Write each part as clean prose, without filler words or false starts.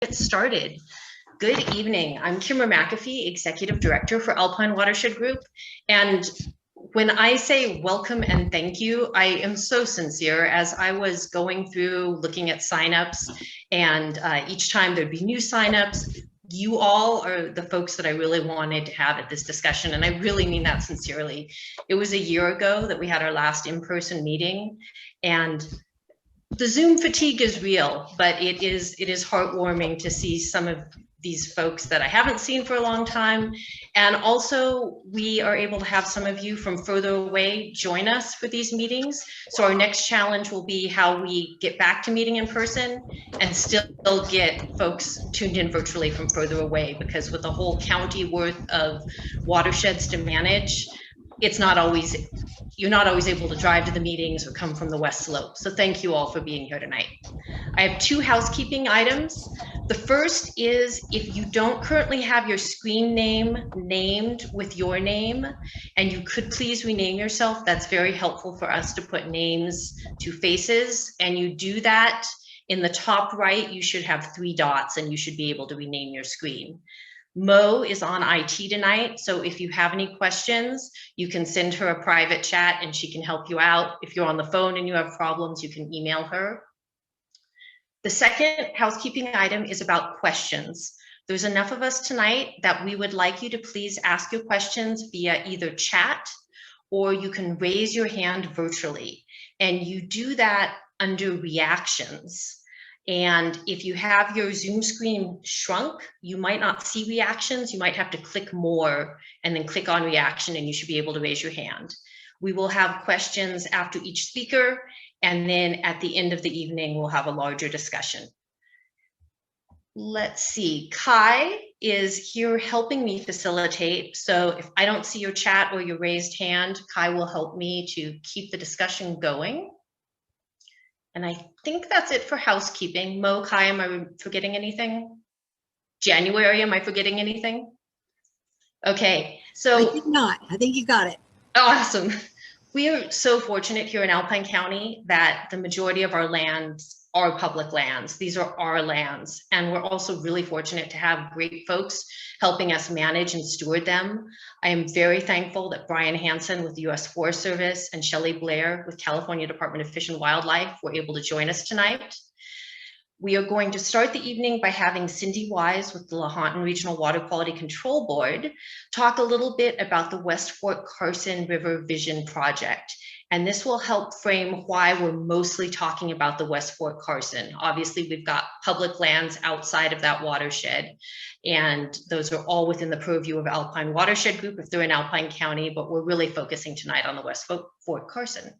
Get started. Good evening. I'm Kimber Mcafee, Executive Director for Alpine Watershed Group. And when I say welcome and thank you, I am so sincere. As I was going through looking at signups, and each time there'd be new signups, you all are the folks that I really wanted to have at this discussion. And I really mean that sincerely. It was a year ago that we had our last in-person meeting, and the Zoom fatigue is real, but it is heartwarming to see some of these folks that I haven't seen for a long time. And also we are able to have some of you from further away join us for these meetings. So our next challenge will be how we get back to meeting in person and still get folks tuned in virtually from further away, because with a whole county worth of watersheds to manage, you're not always able to drive to the meetings or come from the West Slope. So thank you all for being here tonight. I have two housekeeping items. The first is, if you don't currently have your screen name named with your name, and you could please rename yourself, that's very helpful for us to put names to faces. And you do that in the top right, you should have 3 dots and you should be able to rename your screen. Mo is on IT tonight, so if you have any questions, you can send her a private chat and she can help you out. If you're on the phone and you have problems, you can email her. The second housekeeping item is about questions. There's enough of us tonight that we would like you to please ask your questions via either chat, or you can raise your hand virtually. And you do that under reactions. And if you have your Zoom screen shrunk, you might not see reactions. You might have to click more and then click on reaction, and you should be able to raise your hand. We will have questions after each speaker, and then at the end of the evening, we'll have a larger discussion. Let's see, Kai is here helping me facilitate. So if I don't see your chat or your raised hand, Kai will help me to keep the discussion going. And I think that's it for housekeeping. Mo, Kai, am I forgetting anything? January, am I forgetting anything? Okay, so. I think not. I think you got it. Awesome. We are so fortunate here in Alpine County that the majority of our lands are public lands. These are our lands. And we're also really fortunate to have great folks helping us manage and steward them. I am very thankful that Brian Hansen with the U.S. Forest Service and Shelly Blair with California Department of Fish and Wildlife were able to join us tonight. We are going to start the evening by having Cindy Wise with the Lahontan Regional Water Quality Control Board talk a little bit about the West Fork Carson River Vision Project. And this will help frame why we're mostly talking about the West Fork Carson. Obviously, we've got public lands outside of that watershed, and those are all within the purview of Alpine Watershed Group if they're in Alpine County, but we're really focusing tonight on the West Fork Carson.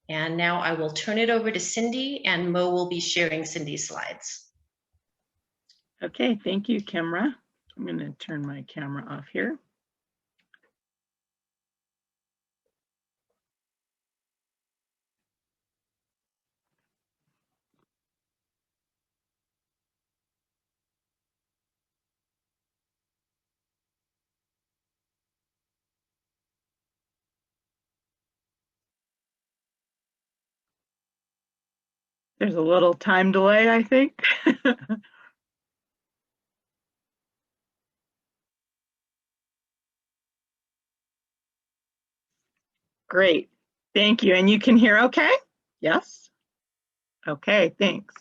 And now I will turn it over to Cindy, and Mo will be sharing Cindy's slides. Okay, thank you, Kimra. I'm going to turn my camera off here. There's a little time delay, I think. Great, thank you. And you can hear okay? Yes? Okay, thanks.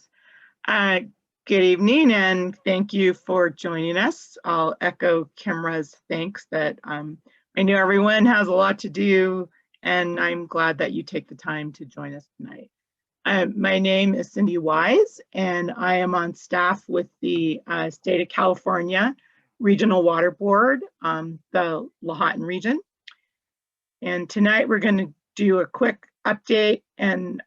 Good evening, and thank you for joining us. I'll echo Kimra's thanks that I know everyone has a lot to do, and I'm glad that you take the time to join us tonight. My name is Cindy Wise, and I am on staff with the State of California Regional Water Board, the Lahontan region. And tonight we're going to do a quick update and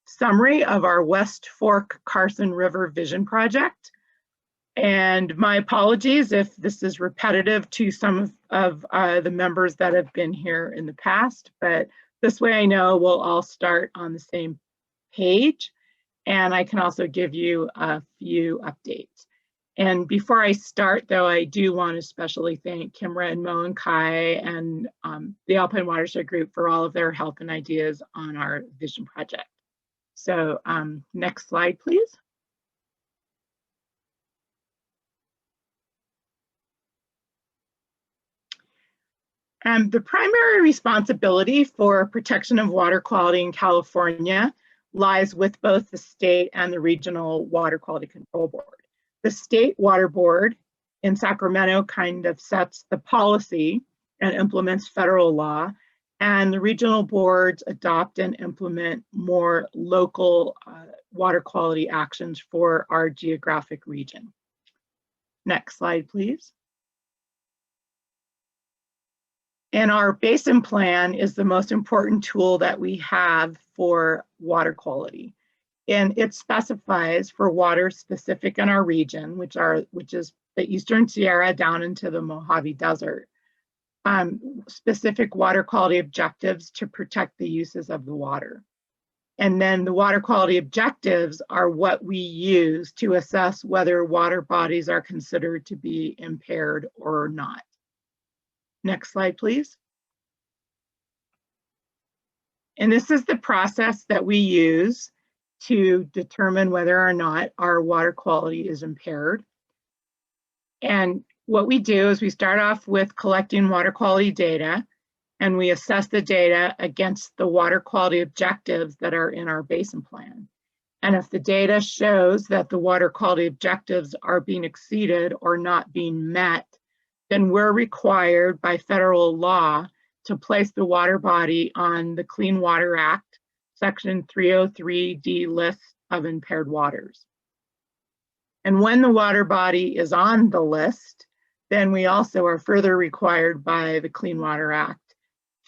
summary of our West Fork Carson River Vision Project. And my apologies if this is repetitive to some of the members that have been here in the past, but this way I know we'll all start on the same page, and I can also give you a few updates. And before I start, though, I do want to especially thank Kimra and Mo and Kai and the Alpine Watershed Group for all of their help and ideas on our vision project. So next slide, please. The primary responsibility for protection of water quality in California lies with both the state and the regional water quality control board. The state water board in Sacramento kind of sets the policy and implements federal law, and the regional boards adopt and implement more local water quality actions for our geographic region. Next slide, please. And our basin plan is the most important tool that we have for water quality. And it specifies for water specific in our region, which is the Eastern Sierra down into the Mojave Desert, specific water quality objectives to protect the uses of the water. And then the water quality objectives are what we use to assess whether water bodies are considered to be impaired or not. Next slide, please. And this is the process that we use to determine whether or not our water quality is impaired. And what we do is we start off with collecting water quality data, and we assess the data against the water quality objectives that are in our basin plan. And if the data shows that the water quality objectives are being exceeded or not being met, then we're required by federal law to place the water body on the Clean Water Act, Section 303D list of impaired waters. And when the water body is on the list, then we also are further required by the Clean Water Act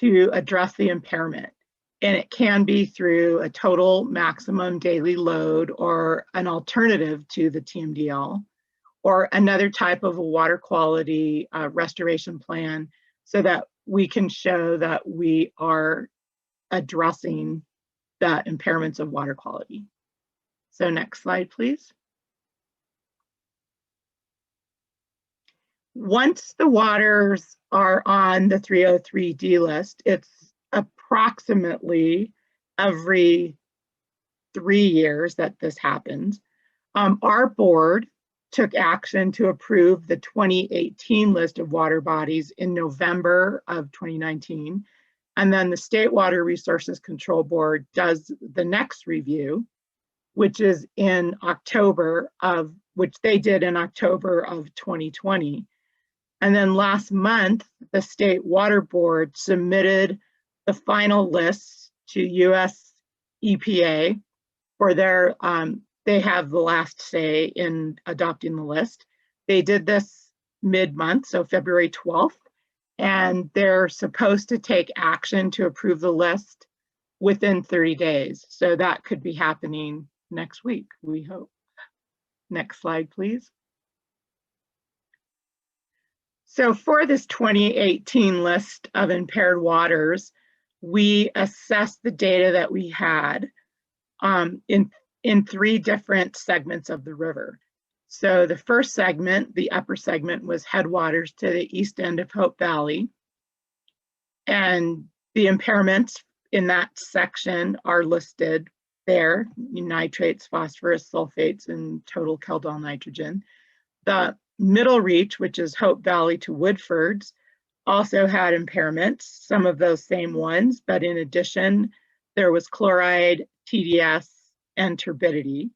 to address the impairment. And it can be through a total maximum daily load or an alternative to the TMDL, or another type of a water quality restoration plan, so that we can show that we are addressing the impairments of water quality. So next slide, please. Once the waters are on the 303D list, it's approximately every 3 years that this happens. Our board took action to approve the 2018 list of water bodies in November of 2019. And then the State Water Resources Control Board does the next review, which is in October of, which they did in October of 2020. And then last month, the State Water Board submitted the final list to US EPA for their, they have the last say in adopting the list. They did this mid-month, so February 12th, and they're supposed to take action to approve the list within 30 days. So that could be happening next week, we hope. Next slide, please. So for this 2018 list of impaired waters, we assessed the data that we had in 3 different segments of the river. So the first segment, the upper segment, was headwaters to the east end of Hope Valley. And the impairments in that section are listed there: nitrates, phosphorus, sulfates, and total Keldol nitrogen. The middle reach, which is Hope Valley to Woodford's, also had impairments, some of those same ones, but in addition, there was chloride, TDS, and turbidity.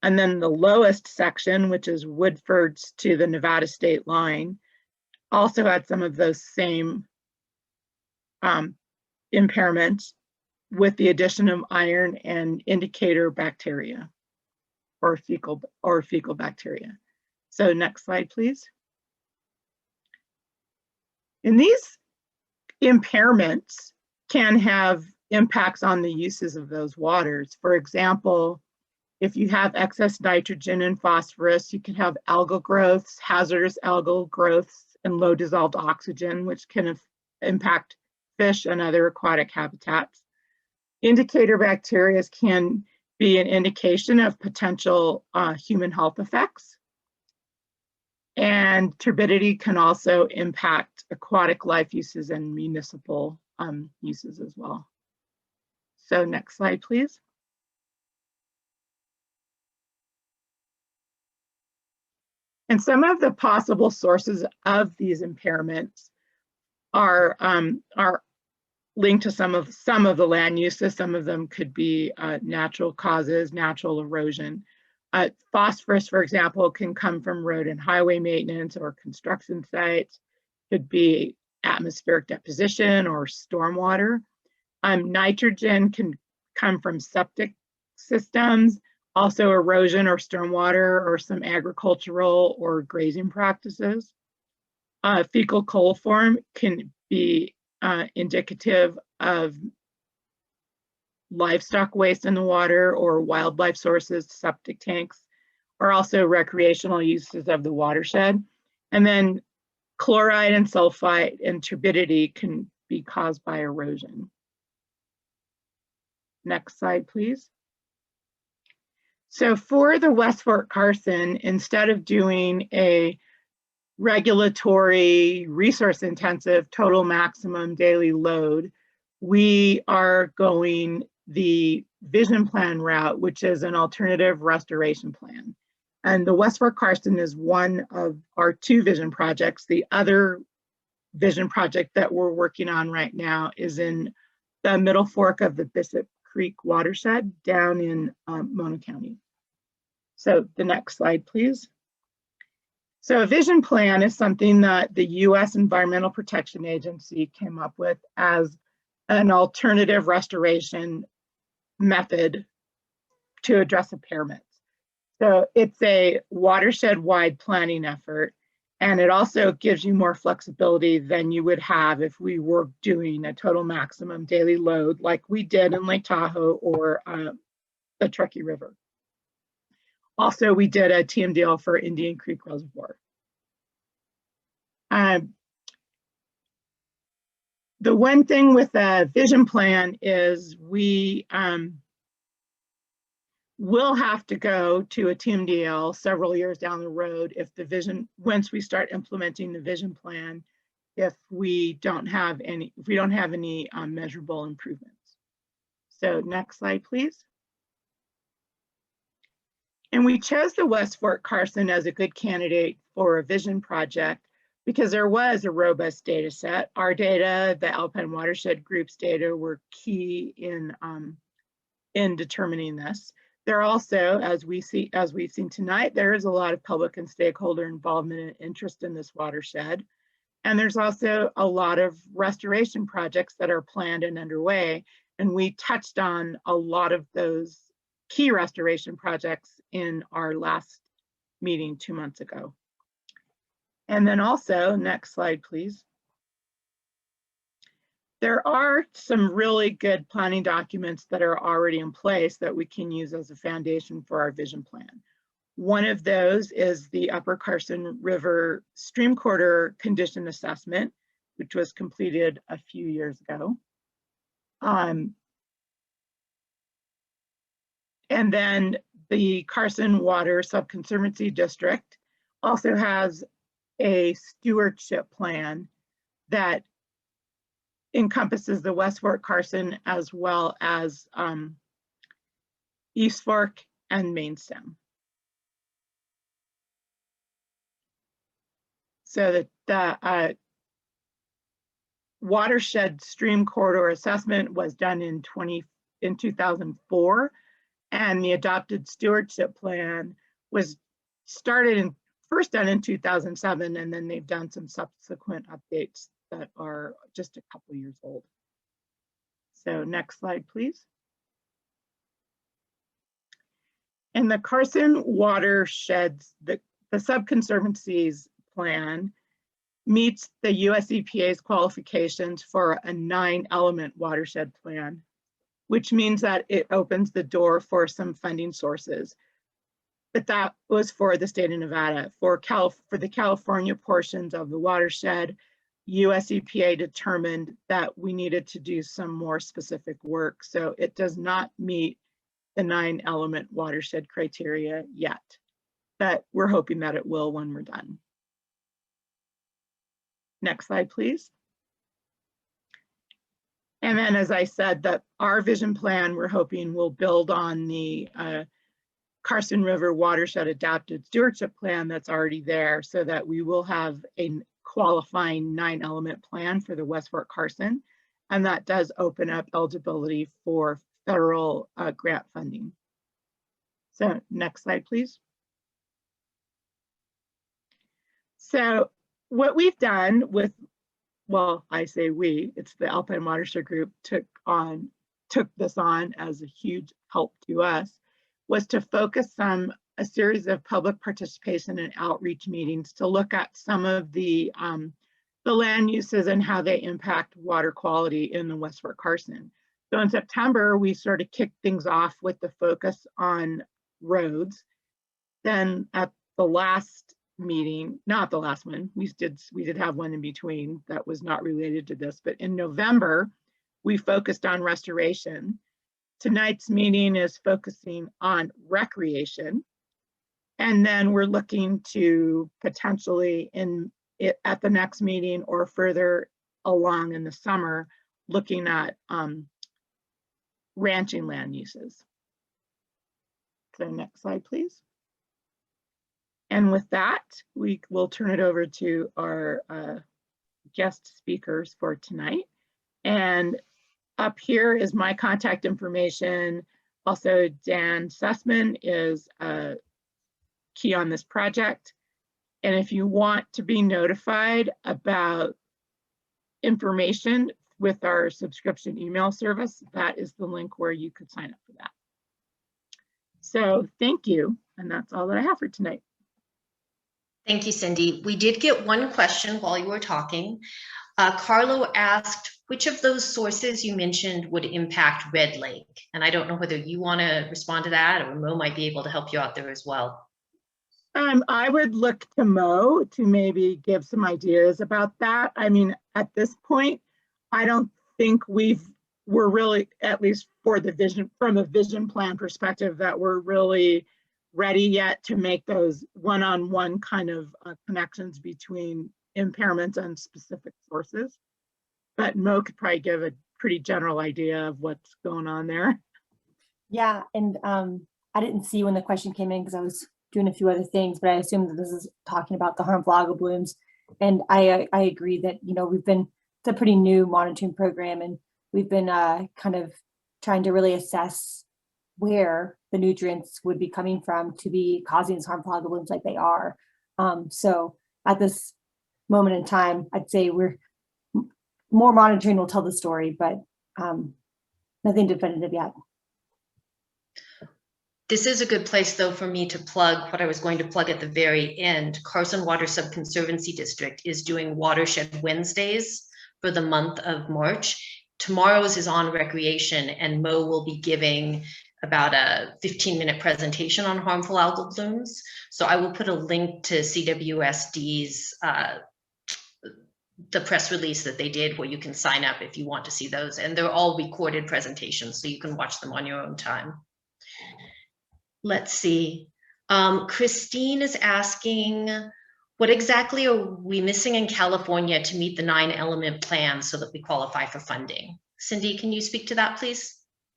And then the lowest section, which is Woodford's to the Nevada state line, also had some of those same impairments, with the addition of iron and indicator bacteria or fecal bacteria. So next slide, please. And these impairments can have impacts on the uses of those waters. For example, if you have excess nitrogen and phosphorus, you can have algal growths, hazardous algal growths, and low dissolved oxygen, which can impact fish and other aquatic habitats. Indicator bacteria can be an indication of potential human health effects. And turbidity can also impact aquatic life uses and municipal uses as well. So next slide, please. And some of the possible sources of these impairments are linked to some of the land uses. Some of them could be natural causes, natural erosion. Phosphorus, for example, can come from road and highway maintenance or construction sites. Could be atmospheric deposition or stormwater. Nitrogen can come from septic systems, also erosion or stormwater or some agricultural or grazing practices. Fecal coliform can be indicative of livestock waste in the water or wildlife sources, septic tanks, or also recreational uses of the watershed. And then chloride and sulfite and turbidity can be caused by erosion. Next slide, please. So for the West Fort Carson, instead of doing a regulatory resource intensive total maximum daily load, we are going the vision plan route, which is an alternative restoration plan. And the West Fort Carson is one of our 2 vision projects. The other vision project that we're working on right now is in the Middle Fork of the Bishop Creek watershed down in Mona County. So the next slide, please. So a vision plan is something that the U.S. Environmental Protection Agency came up with as an alternative restoration method to address impairments. So it's a watershed-wide planning effort, and it also gives you more flexibility than you would have if we were doing a total maximum daily load like we did in Lake Tahoe or the Truckee River. Also, we did a TMDL for Indian Creek Reservoir. The one thing with a vision plan is we will have to go to a TMDL several years down the road if the vision, once we start implementing the vision plan, if we don't have any measurable improvements. So next slide, please. And we chose the West Fort Carson as a good candidate for a vision project because there was a robust data set. Our data, the Alpine Watershed Group's data, were key in determining this. There are also, as we've seen tonight, there is a lot of public and stakeholder involvement and interest in this watershed. And there's also a lot of restoration projects that are planned and underway. And we touched on a lot of those key restoration projects in our last meeting 2 months ago. And then also, next slide, please. There are some really good planning documents that are already in place that we can use as a foundation for our vision plan. One of those is the Upper Carson River Stream Corridor Condition Assessment, which was completed a few years ago. And then the Carson Water Subconservancy District also has a stewardship plan that encompasses the West Fort Carson as well as East Fork and Main Stem. So the Watershed Stream Corridor Assessment was done in 2004. And the adopted stewardship plan was first done in 2007, and then they've done some subsequent updates that are just a couple years old. So next slide, please. And the Carson watersheds, the Subconservancy's plan meets the US EPA's qualifications for a 9-element watershed plan, which means that it opens the door for some funding sources. But that was for the state of Nevada. For the California portions of the watershed, US EPA determined that we needed to do some more specific work. So it does not meet the 9-element watershed criteria yet, but we're hoping that it will when we're done. Next slide, please. And then, as I said, that our vision plan, we're hoping will build on the Carson River Watershed Adapted Stewardship Plan that's already there, so that we will have a qualifying 9-element plan for the West Fort Carson, and that does open up eligibility for federal grant funding. So next slide, please. So what we've done with, well, I say we, it's the Alpine Watershed Group took this on as a huge help to us, was to focus on a series of public participation and outreach meetings to look at some of the land uses and how they impact water quality in the West Fort Carson. So in September, we sort of kicked things off with the focus on roads. Then at the last meeting, not the last one, we did have one in between that was not related to this, but in November, we focused on restoration. Tonight's meeting is focusing on recreation. And then we're looking to potentially at the next meeting or further along in the summer, looking at ranching land uses. So next slide, please. And with that, we will turn it over to our guest speakers for tonight. And up here is my contact information. Also, Dan Sussman is key on this project. And if you want to be notified about information with our subscription email service, that is the link where you could sign up for that. So thank you. And that's all that I have for tonight. Thank you, Cindy. We did get one question while you were talking. Carlo asked, which of those sources you mentioned would impact Red Lake? And I don't know whether you want to respond to that, or Mo might be able to help you out there as well. I would look to Mo to maybe give some ideas about that. I mean, at this point, I don't think we're really, at least for the vision, from a vision plan perspective, that we're really ready yet to make those one-on-one kind of connections between impairments and specific sources. But Mo could probably give a pretty general idea of what's going on there. Yeah, and I didn't see when the question came in because I was doing a few other things, but I assume that this is talking about the harmful algal blooms. And I agree that, you know, it's a pretty new monitoring program, and we've been kind of trying to really assess where the nutrients would be coming from to be causing these harmful algal blooms like they are. So at this moment in time, I'd say more monitoring will tell the story, but nothing definitive yet. This is a good place, though, for me to plug what I was going to plug at the very end. Carson Water Subconservancy District is doing Watershed Wednesdays for the month of March. Tomorrow's is on recreation, and Mo will be giving about a 15-minute presentation on harmful algal blooms. So I will put a link to CWSD's the press release that they did, where you can sign up if you want to see those. And they're all recorded presentations, so you can watch them on your own time. Let's see. Christine is asking, what exactly are we missing in California to meet the 9-element plan so that we qualify for funding? Cindy, can you speak to that, please?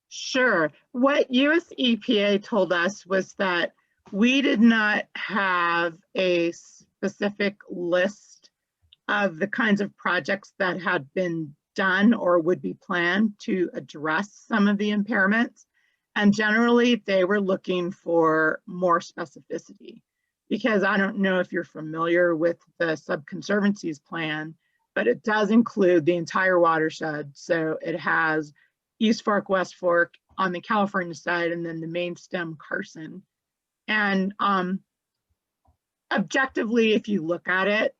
Sure. What US EPA told us was that we did not have a specific list of the kinds of projects that had been done or would be planned to address some of the impairments. And generally, they were looking for more specificity, because I don't know if you're familiar with the Subconservancy's plan, but it does include the entire watershed. So it has East Fork, West Fork on the California side, and then the main stem Carson. And objectively, if you look at it,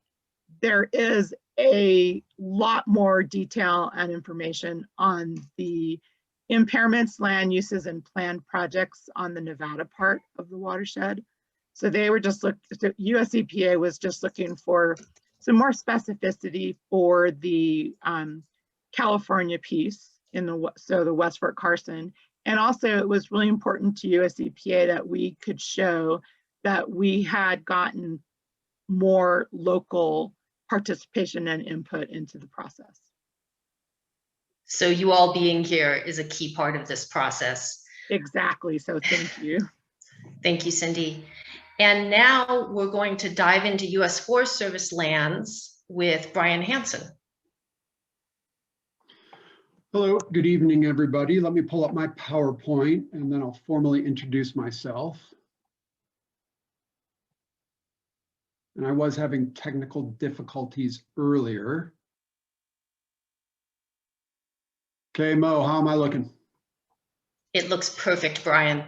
there is a lot more detail and information on the impairments, land uses, and planned projects on the Nevada part of the watershed. So they were just US EPA was just looking for some more specificity for the California piece in the West Fort Carson. And also it was really important to US EPA that we could show that we had gotten more local participation and input into the process. So you all being here is a key part of this process. Exactly, so thank you. Thank you, Cindy. And now we're going to dive into US Forest Service lands. with Brian Hansen. Hello, good evening, everybody. Let me pull up my PowerPoint and then I'll formally introduce myself. And I was having technical difficulties earlier. Okay, Mo, how am I looking? It looks perfect, Brian.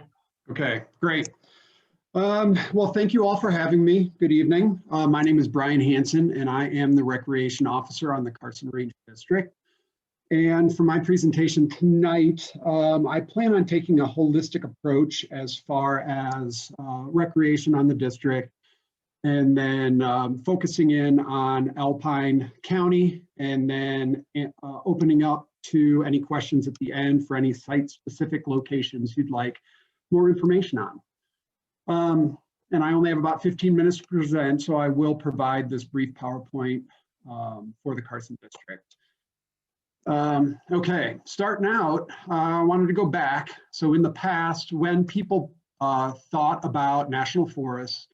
Okay, great. Well, thank you all for having me. Good evening. My name is Brian Hansen and I am the Recreation Officer on the Carson Range District. And for my presentation tonight, I plan on taking a holistic approach as far as recreation on the district, and then focusing in on Alpine County, and then opening up to any questions at the end for any site-specific locations you'd like more information on. And I only have about 15 minutes to present, so I will provide this brief PowerPoint for the Carson district. Okay, starting out, I wanted to go back. So in the past, when people thought about national forests,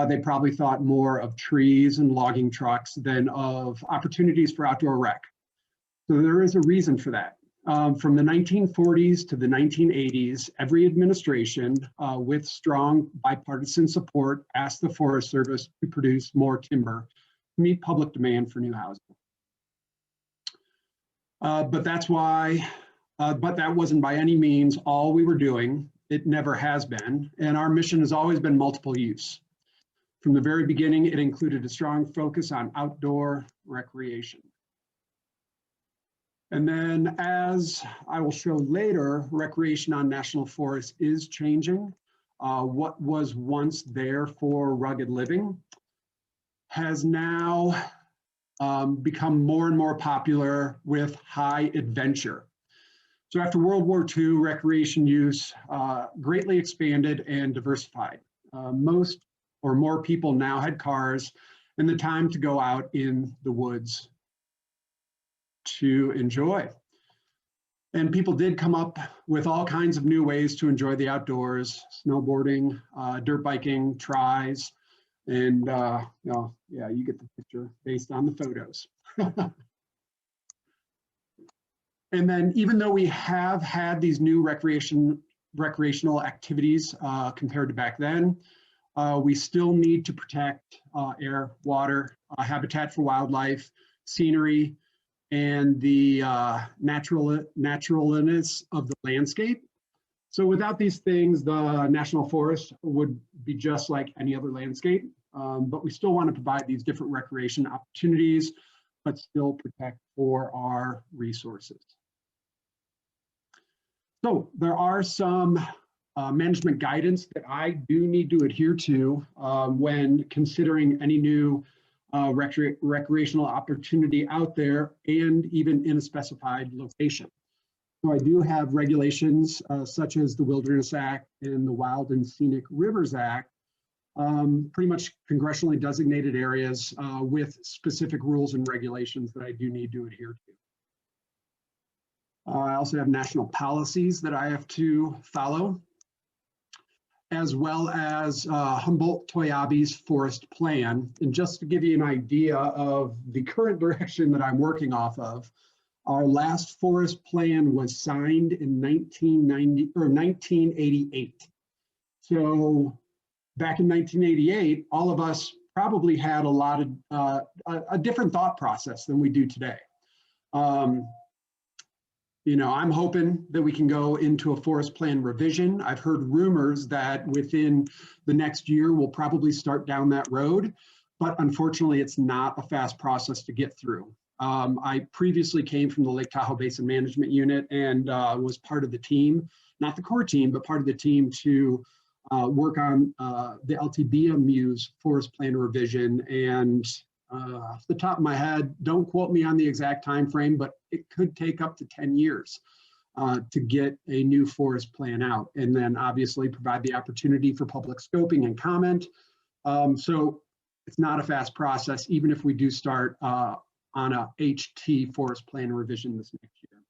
they probably thought more of trees and logging trucks than of opportunities for outdoor rec. So there is a reason for that. From the 1940s to the 1980s, every administration with strong bipartisan support asked the Forest Service to produce more timber to meet public demand for new housing. But that wasn't by any means all we were doing. It never has been. And our mission has always been multiple use. From the very beginning, it included a strong focus on outdoor recreation. And then, as I will show later, recreation on national forests is changing. What was once there for rugged living has now become more and more popular with high adventure. So after World War II, recreation use greatly expanded and diversified. Most or more people now had cars and the time to go out in the woods to enjoy. And people did come up with all kinds of new ways to enjoy the outdoors: snowboarding, dirt biking, tries, and yeah, you get the picture based on the photos. And then, even though we have had these new recreational activities compared to back then, we still need to protect air, water, habitat for wildlife, scenery, and the naturalness of the landscape. So without these things, the national forest would be just like any other landscape, but we still want to provide these different recreation opportunities, but still protect for our resources. So there are some management guidance that I do need to adhere to when considering any new recreational opportunity out there, and even in a specified location. So I do have regulations such as the Wilderness Act and the Wild and Scenic Rivers Act, pretty much congressionally designated areas with specific rules and regulations that I do need to adhere to. I also have national policies that I have to follow, as well as Humboldt-Toiyabe's forest plan. And just to give you an idea of the current direction that I'm working off of, our last forest plan was signed in 1988. So back in 1988, all of us probably had a lot of a different thought process than we do today. You know, I'm hoping that we can go into a forest plan revision. I've heard rumors that within the next year, we'll probably start down that road, but unfortunately, it's not a fast process to get through. I previously came from the Lake Tahoe Basin Management Unit and was part of the team, not the core team, but part of the team to work on the LTBMU's forest plan revision. And off the top of my head, don't quote me on the exact time frame, but it could take up to 10 years to get a new forest plan out, and then obviously provide the opportunity for public scoping and comment. So it's not a fast process, even if we do start on a HT forest plan revision this next year.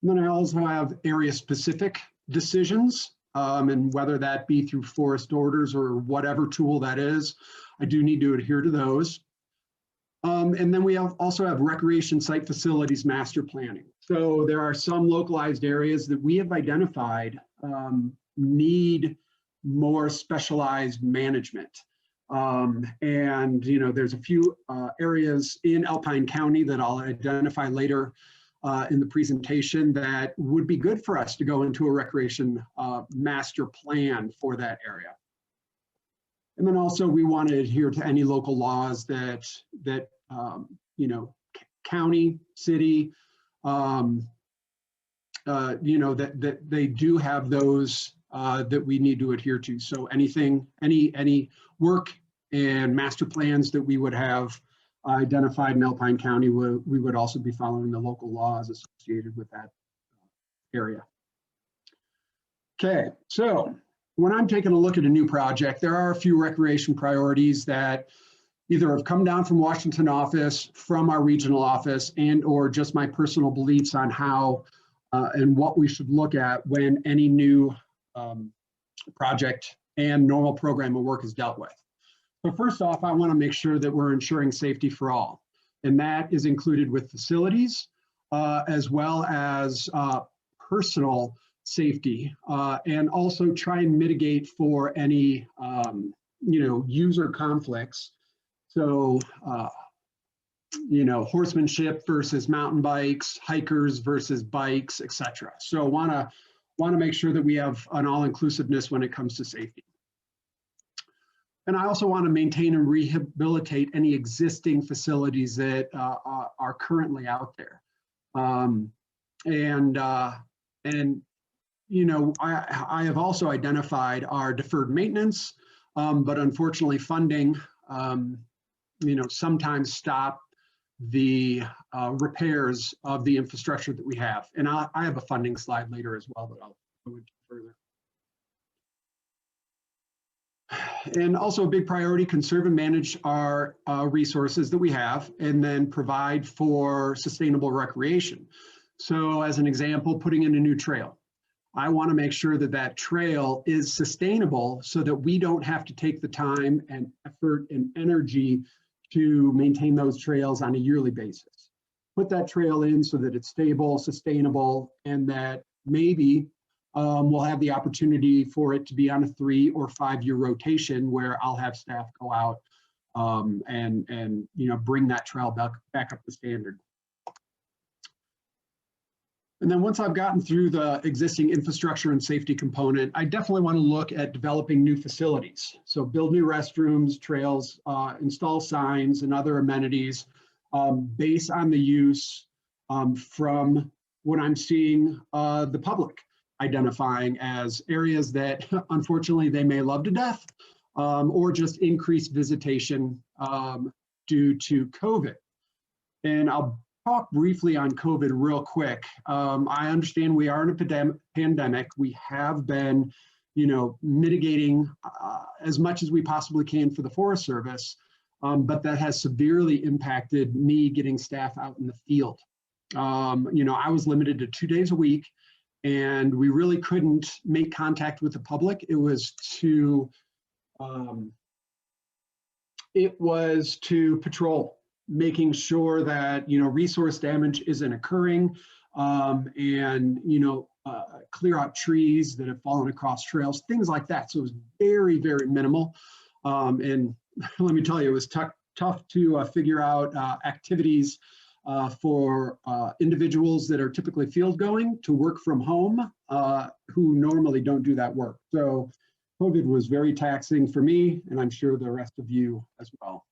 And then I also have area specific decisions, and whether that be through forest orders or whatever tool that is, I do need to adhere to those. And then we also have recreation site facilities master planning. So there are some localized areas that we have identified need more specialized management. And there's a few areas in Alpine County that I'll identify later in the presentation that would be good for us to go into a recreation master plan for that area. And then also we want to adhere to any local laws that county, city, that they do have those that we need to adhere to. So anything, any work and master plans that we would have identified in Alpine County, we would also be following the local laws associated with that area. Okay, so when I'm taking a look at a new project, there are a few recreation priorities that either have come down from Washington office, from our regional office, and or just my personal beliefs on how and what we should look at when any new project and normal program of work is dealt with. So first off, I want to make sure that we're ensuring safety for all. And that is included with facilities as well as personal safety, and also try and mitigate for any user conflicts. So horsemanship versus mountain bikes, hikers versus bikes, etc. So want to make sure that we have an all-inclusiveness when it comes to safety. And I also want to maintain and rehabilitate any existing facilities that are currently out there. I have also identified our deferred maintenance, but unfortunately funding, sometimes stop the repairs of the infrastructure that we have. And I have a funding slide later as well that I'll go into further. And also a big priority, conserve and manage our resources that we have, and then provide for sustainable recreation. So as an example, putting in a new trail. I want to make sure that that trail is sustainable so that we don't have to take the time and effort and energy to maintain those trails on a yearly basis. Put that trail in so that it's stable, sustainable, and that maybe we'll have the opportunity for it to be on a 3 or 5 year rotation where I'll have staff go out and bring that trail back up to standard. And then once I've gotten through the existing infrastructure and safety component, I definitely want to look at developing new facilities. So build new restrooms, trails, install signs and other amenities based on the use from what I'm seeing the public identifying as areas that unfortunately they may love to death or just increased visitation due to COVID. And I'll talk briefly on COVID real quick. I understand we are in a pandemic. We have been, mitigating as much as we possibly can for the Forest Service, but that has severely impacted me getting staff out in the field. I was limited to 2 days a week, and we really couldn't make contact with the public. It was to patrol, making sure that resource damage isn't occurring, and clear out trees that have fallen across trails, things like that. So it was very, very minimal. And let me tell you, it was tough to figure out activities for individuals that are typically field going to work from home, who normally don't do that work. So COVID was very taxing for me, and I'm sure the rest of you as well.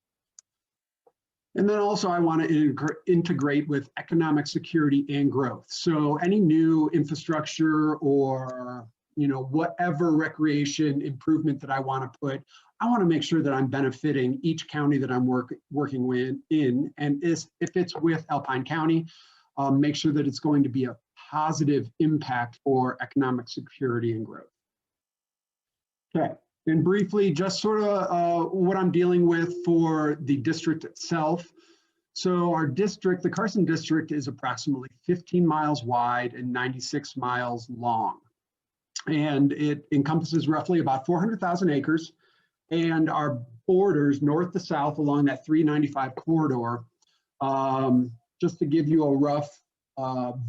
And then also I want to integrate with economic security and growth. So any new infrastructure or whatever recreation improvement that I want to put, I want to make sure that I'm benefiting each county that I'm working in. And if it's with Alpine County, make sure that it's going to be a positive impact for economic security and growth. Okay. And briefly, just sort of what I'm dealing with for the district itself. So our district, the Carson district, is approximately 15 miles wide and 96 miles long. And it encompasses roughly about 400,000 acres. And our borders north to south along that 395 corridor. Just to give you a rough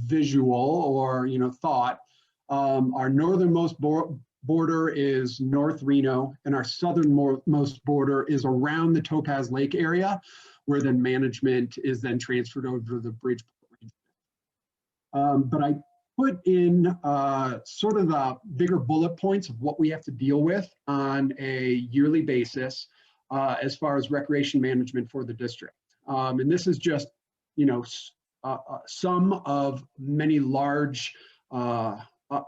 visual or thought, our northernmost border is North Reno, and our southernmost border is around the Topaz Lake area, where then management is then transferred over to the Bridgeport region. But I put in sort of the bigger bullet points of what we have to deal with on a yearly basis as far as recreation management for the district. And this is just, some of many large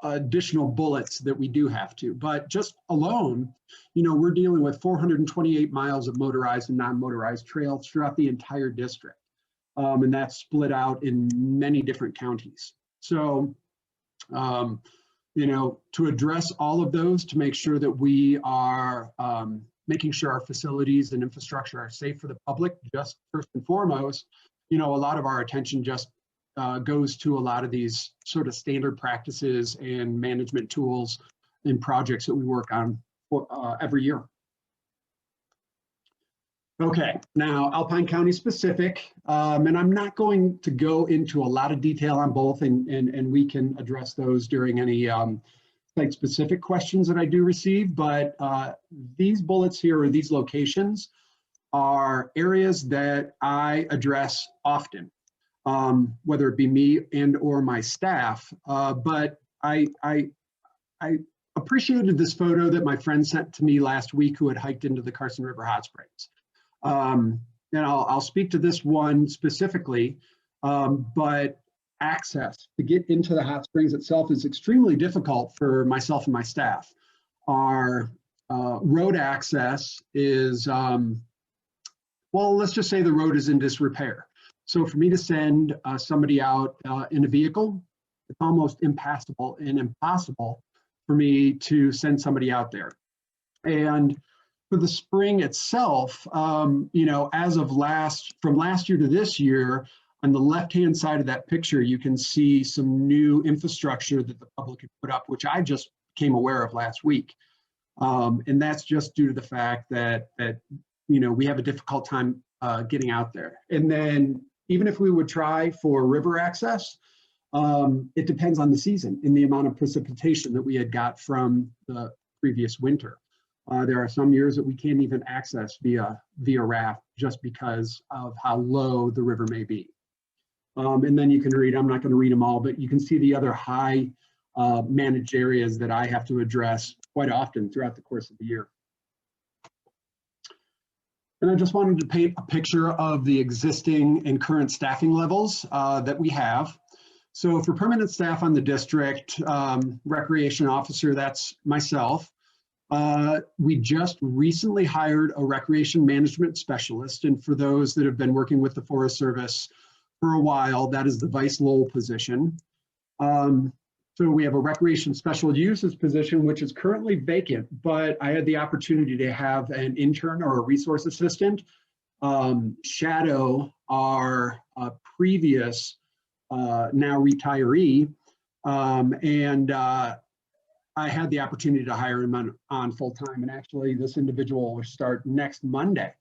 additional bullets that we do have to. But just alone, we're dealing with 428 miles of motorized and non-motorized trails throughout the entire district. And that's split out in many different counties. So, to address all of those, to make sure that we are making sure our facilities and infrastructure are safe for the public, just first and foremost, a lot of our attention just goes to a lot of these sort of standard practices and management tools and projects that we work on every year. Okay, now Alpine County specific, and I'm not going to go into a lot of detail on both, and we can address those during any site-specific questions that I do receive, but these bullets here, or these locations, are areas that I address often, whether it be me and or my staff, but I appreciated this photo that my friend sent to me last week who had hiked into the Carson River Hot Springs. And I'll speak to this one specifically, but access to get into the hot springs itself is extremely difficult for myself and my staff. Our road access is, well, let's just say the road is in disrepair. So for me to send somebody out in a vehicle, it's almost impassable and impossible for me to send somebody out there. And for the spring itself, as of from last year to this year, on the left-hand side of that picture, you can see some new infrastructure that the public had put up, which I just became aware of last week. And that's just due to the fact that we have a difficult time getting out there. And then even if we would try for river access, it depends on the season and the amount of precipitation that we had got from the previous winter. There are some years that we can't even access via raft just because of how low the river may be. And then you can read, I'm not going to read them all, but you can see the other high managed areas that I have to address quite often throughout the course of the year. And I just wanted to paint a picture of the existing and current staffing levels that we have. So for permanent staff on the district, recreation officer, that's myself. We just recently hired a recreation management specialist. And for those that have been working with the Forest Service for a while, that is the Vice Lowell position. So we have a recreation special uses position, which is currently vacant, but I had the opportunity to have an intern or a resource assistant shadow our previous now retiree, and I had the opportunity to hire him on full-time, and actually this individual will start next Monday.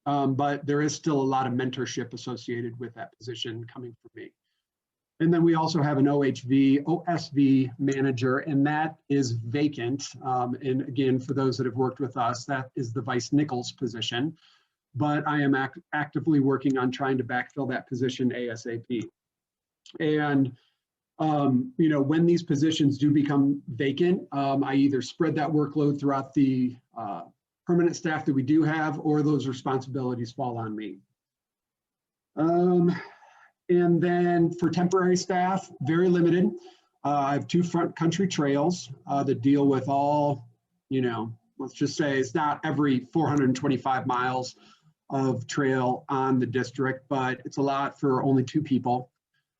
But there is still a lot of mentorship associated with that position coming from me. And then we also have an OSV manager, and that is vacant. And again, for those that have worked with us, that is the Vice Nichols position. But I am actively working on trying to backfill that position ASAP. And when these positions do become vacant, I either spread that workload throughout the permanent staff that we do have, or those responsibilities fall on me. And then for temporary staff, very limited. I have 2 front country trails that deal with all, let's just say it's not every 425 miles of trail on the district, but it's a lot for only 2 people.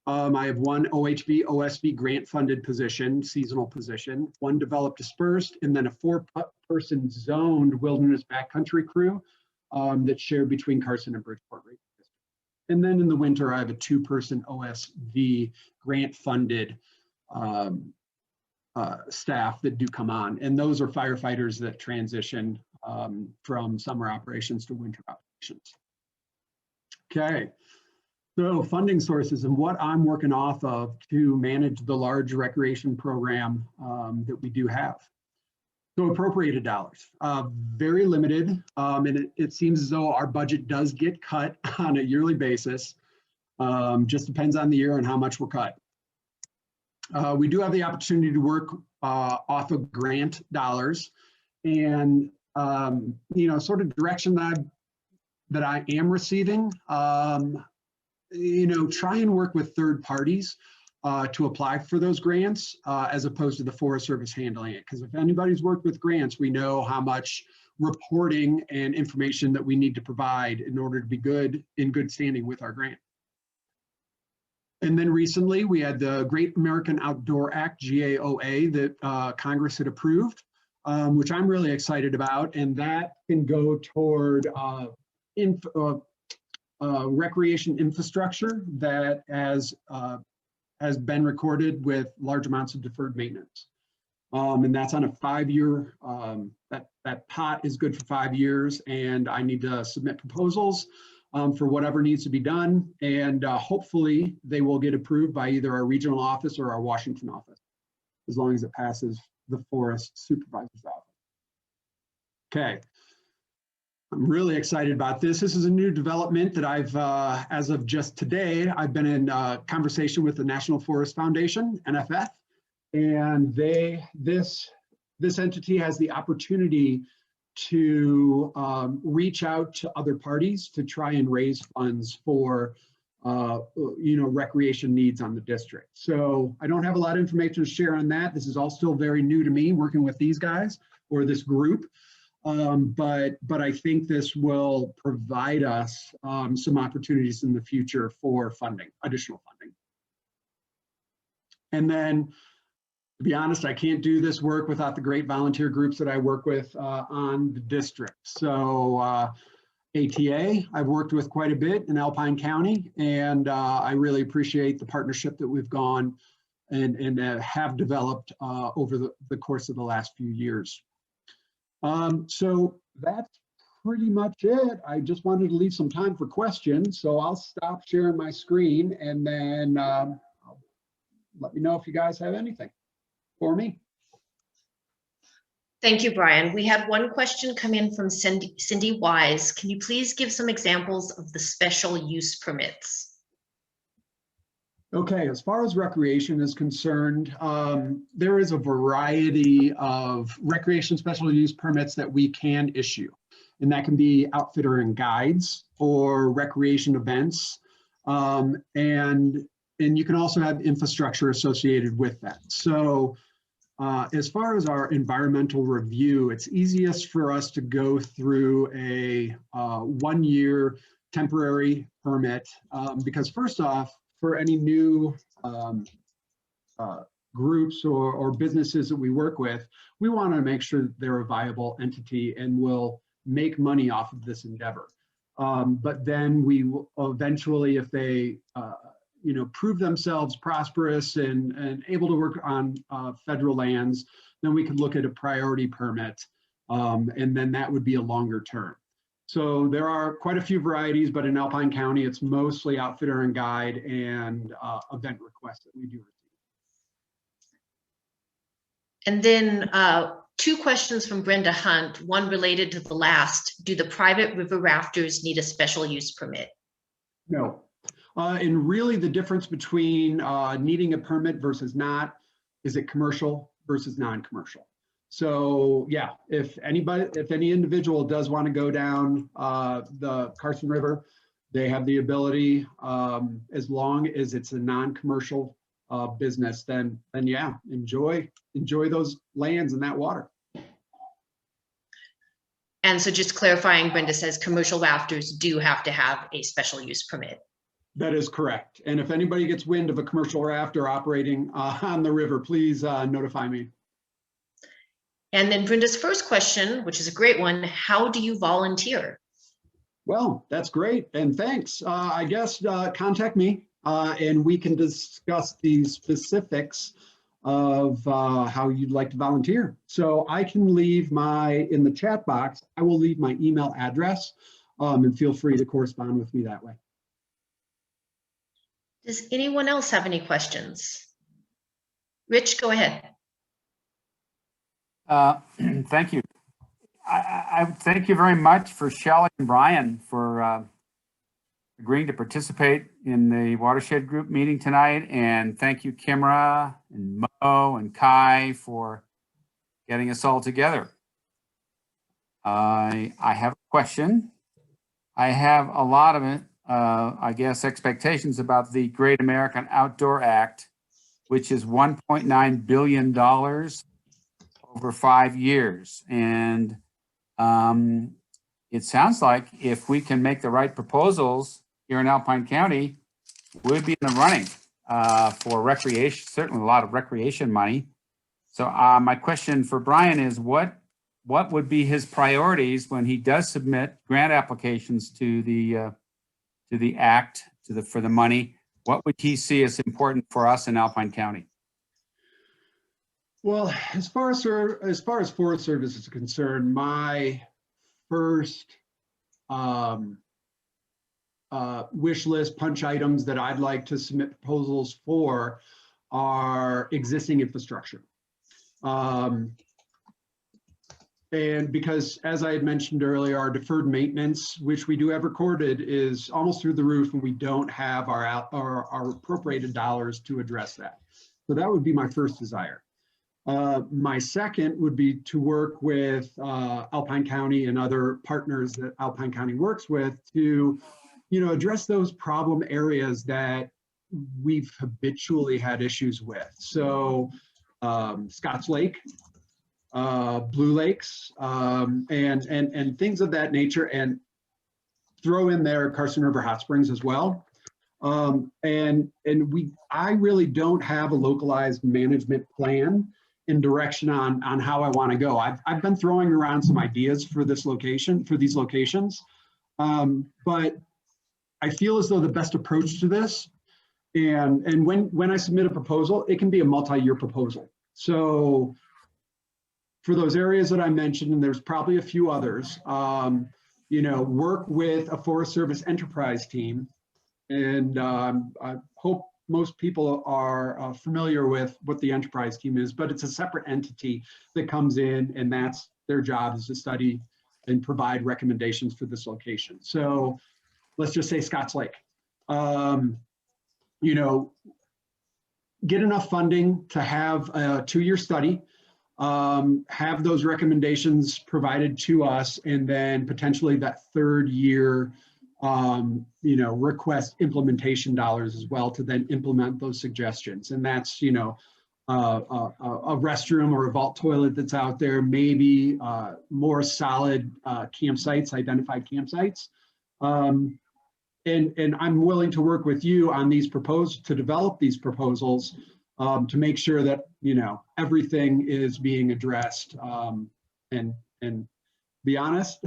I have 1 OHV, OSV grant funded position, seasonal position, 1 developed dispersed, and then a 4-person zoned wilderness backcountry crew that's shared between Carson and Bridgeport. And then in the winter, I have a 2-person OSV grant funded staff that do come on. And those are firefighters that transition from summer operations to winter operations. Okay, so funding sources and what I'm working off of to manage the large recreation program that we do have. So appropriated dollars, very limited, and it seems as though our budget does get cut on a yearly basis. Just depends on the year and how much we're cut. We do have the opportunity to work off of grant dollars, and sort of direction that I am receiving. Try and work with third parties to apply for those grants as opposed to the Forest Service handling it. Because if anybody's worked with grants, we know how much reporting and information that we need to provide in order to be in good standing with our grant. And then recently we had the Great American Outdoor Act, GAOA, that Congress had approved, which I'm really excited about. And that can go toward recreation infrastructure that has been recorded with large amounts of deferred maintenance. And that's on a 5-year, that pot is good for 5 years, and I need to submit proposals for whatever needs to be done, and hopefully they will get approved by either our regional office or our Washington office, as long as it passes the Forest Supervisor's office. Okay, I'm really excited about this. This is a new development that I've, as of just today, I've been in conversation with the National Forest Foundation, NFF, and this entity has the opportunity to reach out to other parties to try and raise funds for recreation needs on the district. So I don't have a lot of information to share on that. This is all still very new to me, working with these guys or this group. But I think this will provide us some opportunities in the future for funding, additional funding. And then, to be honest, I can't do this work without the great volunteer groups that I work with on the district. So ATA, I've worked with quite a bit in Alpine County, and I really appreciate the partnership that we've gone and have developed over the course of the last few years. So that's pretty much it. I just wanted to leave some time for questions, so I'll stop sharing my screen, and then let me know if you guys have anything for me. Thank you, Brian. We had one question come in from Cindy Wise. Can you please give some examples of the special use permits? Okay, as far as recreation is concerned, there is a variety of recreation special use permits that we can issue. And that can be outfitter and guides or recreation events. And you can also have infrastructure associated with that. So as far as our environmental review, it's easiest for us to go through a 1-year temporary permit because first off, for any new groups or businesses that we work with, we want to make sure that they're a viable entity and will make money off of this endeavor. But then we will eventually, if they prove themselves prosperous and able to work on federal lands, then we could look at a priority permit, and then that would be a longer term. So there are quite a few varieties, but in Alpine County, it's mostly outfitter and guide and event requests that we do receive. And then 2 questions from Brenda Hunt, one related to the last. Do the private river rafters need a special use permit? No. And really the difference between needing a permit versus not, is it commercial versus non-commercial? So yeah, if any individual does want to go down the Carson River, they have the ability, as long as it's a non-commercial business, then yeah, enjoy those lands and that water. And so just clarifying, Brenda says commercial rafters do have to have a special use permit. That is correct. And if anybody gets wind of a commercial rafter operating on the river, please notify me. And then Brenda's first question, which is a great one, how do you volunteer? Well, that's great, and thanks. I guess contact me and we can discuss the specifics of how you'd like to volunteer. So I can leave in the chat box, I will leave my email address, and feel free to correspond with me that way. Does anyone else have any questions? Rich, go ahead. Thank you. I thank you very much for Shelly and Brian for agreeing to participate in the Watershed Group meeting tonight. And thank you, Kimra and Mo and Kai, for getting us all together. I have a question. I have a lot of, I guess, expectations about the Great American Outdoor Act, which is $1.9 billion over 5 years. And it sounds like if we can make the right proposals here in Alpine County, we'd be in the running for recreation, certainly a lot of recreation money. So my question for Brian is what would be his priorities when he does submit grant applications to the act, for the money? What would he see as important for us in Alpine County? Well, as far as Forest Service is concerned, my first wish list punch items that I'd like to submit proposals for are existing infrastructure. And because, as I had mentioned earlier, our deferred maintenance, which we do have recorded, is almost through the roof, and we don't have our appropriated dollars to address that. So that would be my first desire. My second would be to work with Alpine County and other partners that Alpine County works with to, address those problem areas that we've habitually had issues with. So Scotts Lake, Blue Lakes, and things of that nature, and throw in there Carson River Hot Springs as well. I really don't have a localized management plan in direction on how I want to go. I've been throwing around some ideas for these locations, but I feel as though the best approach to this, and when I submit a proposal, it can be a multi-year proposal. So for those areas that I mentioned, and there's probably a few others, work with a Forest Service enterprise team. And I hope most people are familiar with what the enterprise team is, but it's a separate entity that comes in, and that's their job, is to study and provide recommendations for this location. So let's just say Scotts Lake. Get enough funding to have a 2-year study, have those recommendations provided to us, and then potentially that 3rd year request implementation dollars as well to then implement those suggestions. And that's, a restroom or a vault toilet that's out there, maybe more solid campsites, identified campsites. And I'm willing to work with you on these to develop these proposals to make sure that, everything is being addressed. And be honest,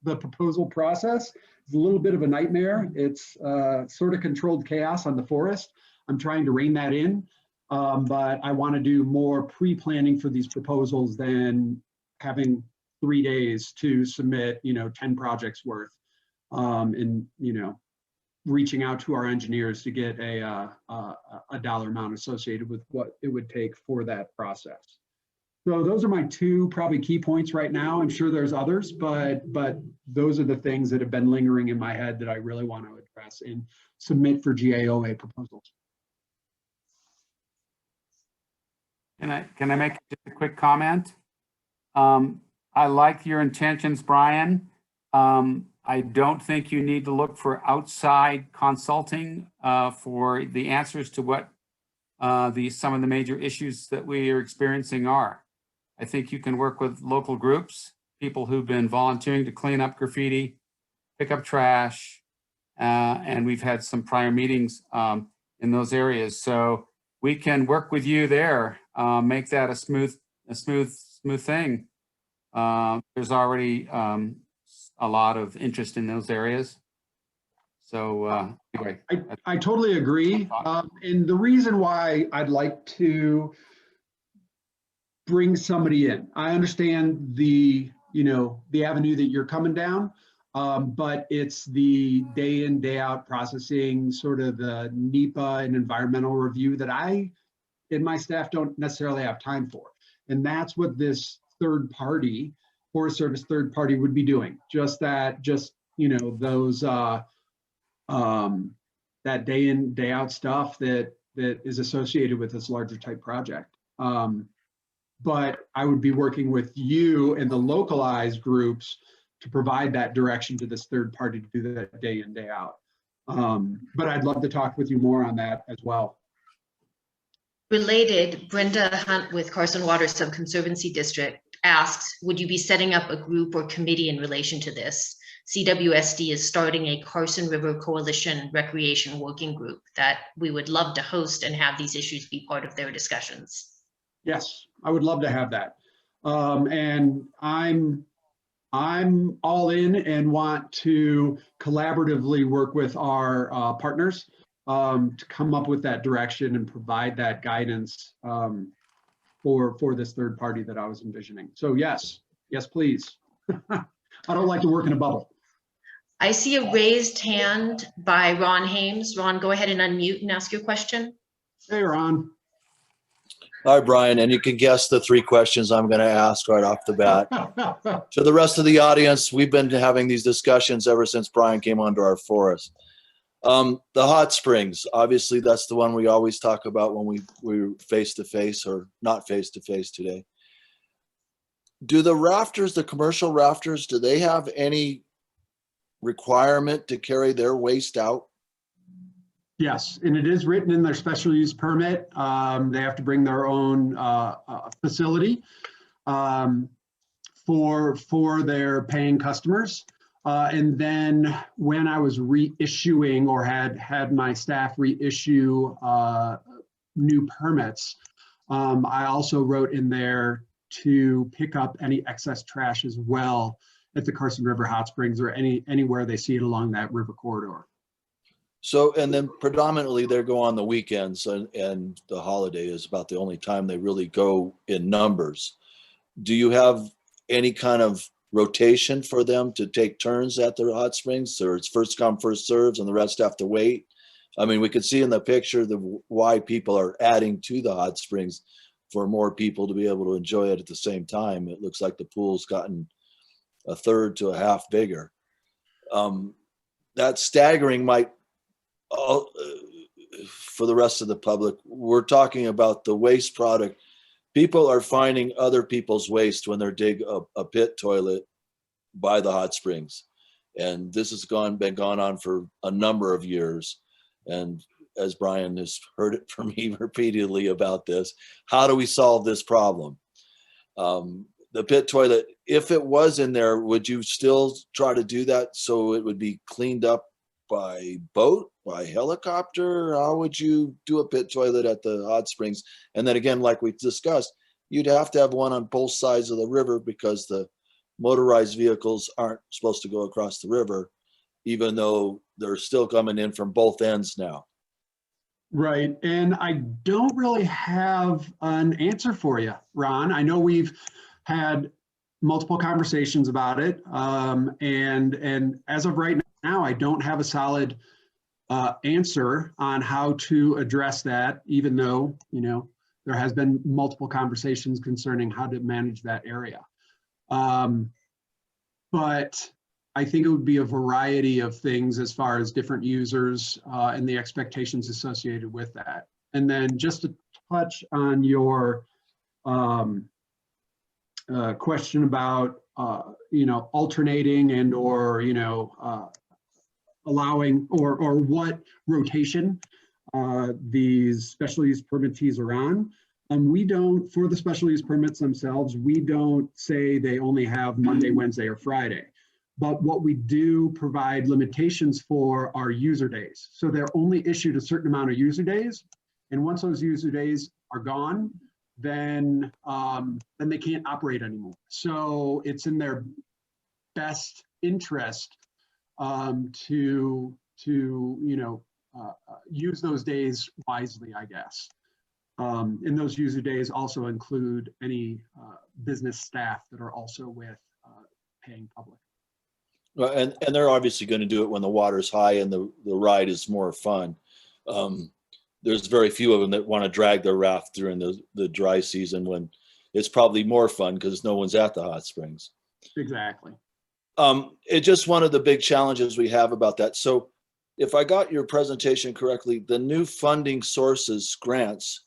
the proposal process is a little bit of a nightmare. It's sort of controlled chaos on the forest. I'm trying to rein that in, but I want to do more pre-planning for these proposals than having 3 days to submit, 10 projects worth, and, reaching out to our engineers to get a dollar amount associated with what it would take for that process. So those are my 2 probably key points right now. I'm sure there's others, but those are the things that have been lingering in my head that I really want to address and submit for GAOA proposals. Can I make just a quick comment? I like your intentions, Brian. I don't think you need to look for outside consulting for the answers to what some of the major issues that we are experiencing are. I think you can work with local groups, people who've been volunteering to clean up graffiti, pick up trash, and we've had some prior meetings in those areas. So we can work with you there, make that a smooth thing. There's already a lot of interest in those areas. So anyway. I totally agree. And the reason why I'd like to bring somebody in. I understand the, the avenue that you're coming down, but it's the day in, day out processing, sort of the NEPA and environmental review that I and my staff don't necessarily have time for. And that's what this third party, Forest Service third party would be doing. Those, that day in, day out stuff that is associated with this larger type project. But I would be working with you and the localized groups to provide that direction to this third party to do that day in, day out. But I'd love to talk with you more on that as well. Related, Brenda Hunt with Carson Water Subconservancy District asks, would you be setting up a group or committee in relation to this? CWSD is starting a Carson River Coalition Recreation Working Group that we would love to host and have these issues be part of their discussions. Yes, I would love to have that. And I'm all in and want to collaboratively work with our partners to come up with that direction and provide that guidance for this third party that I was envisioning. So yes, please. I don't like to work in a bubble. I see a raised hand by Ron Hames. Ron, go ahead and unmute and ask your question. Hey, Ron. Hi, Brian, and you can guess the 3 questions I'm going to ask right off the bat. To the rest of the audience, we've been having these discussions ever since Brian came onto our forest. The hot springs, obviously, that's the one we always talk about when we're face-to-face or not face-to-face today. Do the rafters, the commercial rafters, do they have any requirement to carry their waste out? Yes, and it is written in their special use permit. They have to bring their own facility for their paying customers. And then when I was reissuing or had my staff reissue new permits, I also wrote in there to pick up any excess trash as well at the Carson River Hot Springs or anywhere they see it along that river corridor. So, and then predominantly they go on the weekends and the holiday is about the only time they really go in numbers. Do you have any kind of rotation for them to take turns at the hot springs, or it's first come, first serves and the rest have to wait? I mean, we could see in the picture why people are adding to the hot springs for more people to be able to enjoy it at the same time. It looks like the pool's gotten a third to a half bigger. That staggering might, for the rest of the public, we're talking about the waste product. People are finding other people's waste when they're dig a pit toilet by the hot springs. And this has been going on for a number of years. And as Brian has heard it from me repeatedly about this, how do we solve this problem? The pit toilet, if it was in there, would you still try to do that so it would be cleaned up by boat, by helicopter? How would you do a pit toilet at the hot springs? And then again, like we discussed, you'd have to have one on both sides of the river because the motorized vehicles aren't supposed to go across the river, even though they're still coming in from both ends now. Right, and I don't really have an answer for you, Ron. I know we've had multiple conversations about it, and as of right now, I don't have a solid answer on how to address that, even though, there has been multiple conversations concerning how to manage that area. But I think it would be a variety of things as far as different users and the expectations associated with that. And then just to touch on your question about, alternating and or, allowing or what rotation these special use permittees are on. We don't, for the special use permits themselves, we don't say they only have Monday, Wednesday, or Friday. But what we do provide limitations for are user days. So they're only issued a certain amount of user days. And once those user days are gone, then they can't operate anymore. So it's in their best interest to use those days wisely, I guess. And those user days also include any business staff that are also with paying public. Well, and they're obviously going to do it when the water's high and the ride is more fun. There's very few of them that want to drag their raft during the dry season when it's probably more fun because no one's at the hot springs. Exactly. It's just one of the big challenges we have about that. So if I got your presentation correctly, the new funding sources grants,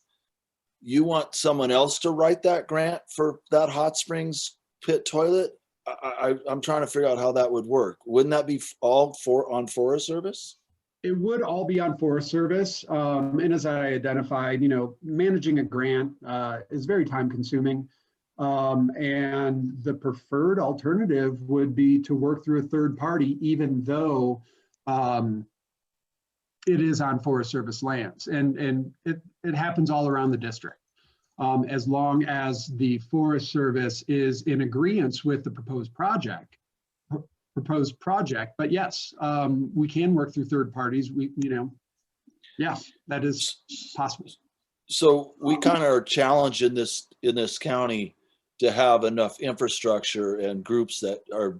you want someone else to write that grant for that hot springs pit toilet? I'm trying to figure out how that would work. Wouldn't that be all on Forest Service? It would all be on Forest Service. And as I identified, managing a grant is very time consuming. And the preferred alternative would be to work through a third party, even though it is on Forest Service lands. And it happens all around the district. As long as the Forest Service is in agreement with the proposed project. But yes, we can work through third parties. Yes, that is possible. So we kind of are challenged in this county to have enough infrastructure and groups that are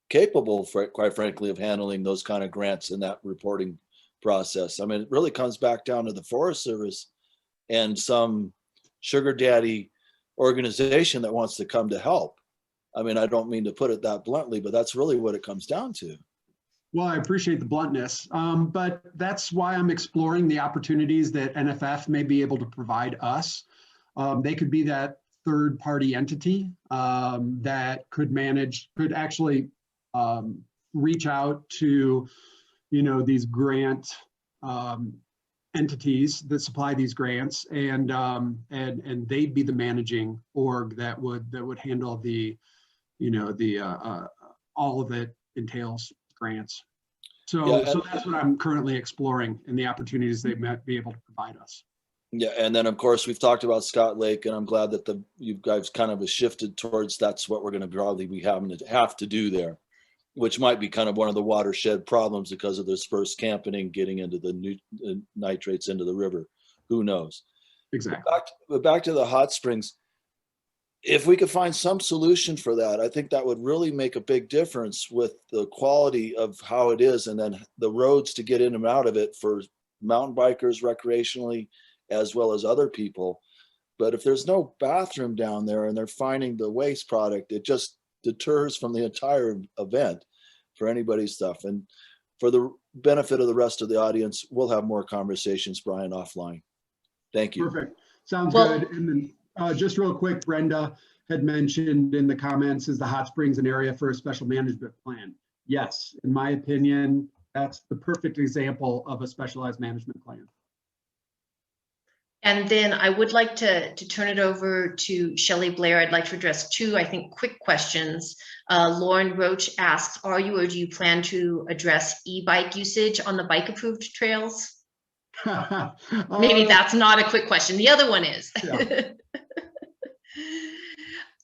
capable, quite frankly, of handling those kind of grants in that reporting process. I mean, it really comes back down to the Forest Service and some sugar daddy organization that wants to come to help. I mean, I don't mean to put it that bluntly, but that's really what it comes down to. Well, I appreciate the bluntness, but that's why I'm exploring the opportunities that NFF may be able to provide us. They could be that third-party entity that could actually reach out to, these grant entities that supply these grants, and they'd be the managing org that would handle the all of it entails grants. So that's what I'm currently exploring and the opportunities they might be able to provide us. Yeah, and then of course we've talked about Scott Lake, and I'm glad that you guys kind of have shifted towards that's what we're going to probably be having to have to do there, which might be kind of one of the watershed problems because of the dispersed camping getting into the nitrates into the river. Who knows? Exactly. But back to the hot springs. If we could find some solution for that, I think that would really make a big difference with the quality of how it is, and then the roads to get in and out of it for mountain bikers recreationally, as well as other people. But if there's no bathroom down there and they're finding the waste product, it just deters from the entire event for anybody's stuff. And for the benefit of the rest of the audience, we'll have more conversations, Brian, offline. Thank you. Perfect. Sounds good. And then just real quick, Brenda had mentioned in the comments, is the hot springs an area for a special management plan? Yes, in my opinion, that's the perfect example of a specialized management plan. And then I would like to turn it over to Shelly Blair. I'd like to address two, I think, quick questions. Lauren Roach asks, are you or do you plan to address e-bike usage on the bike approved trails? Maybe that's not a quick question. The other one is. Yeah.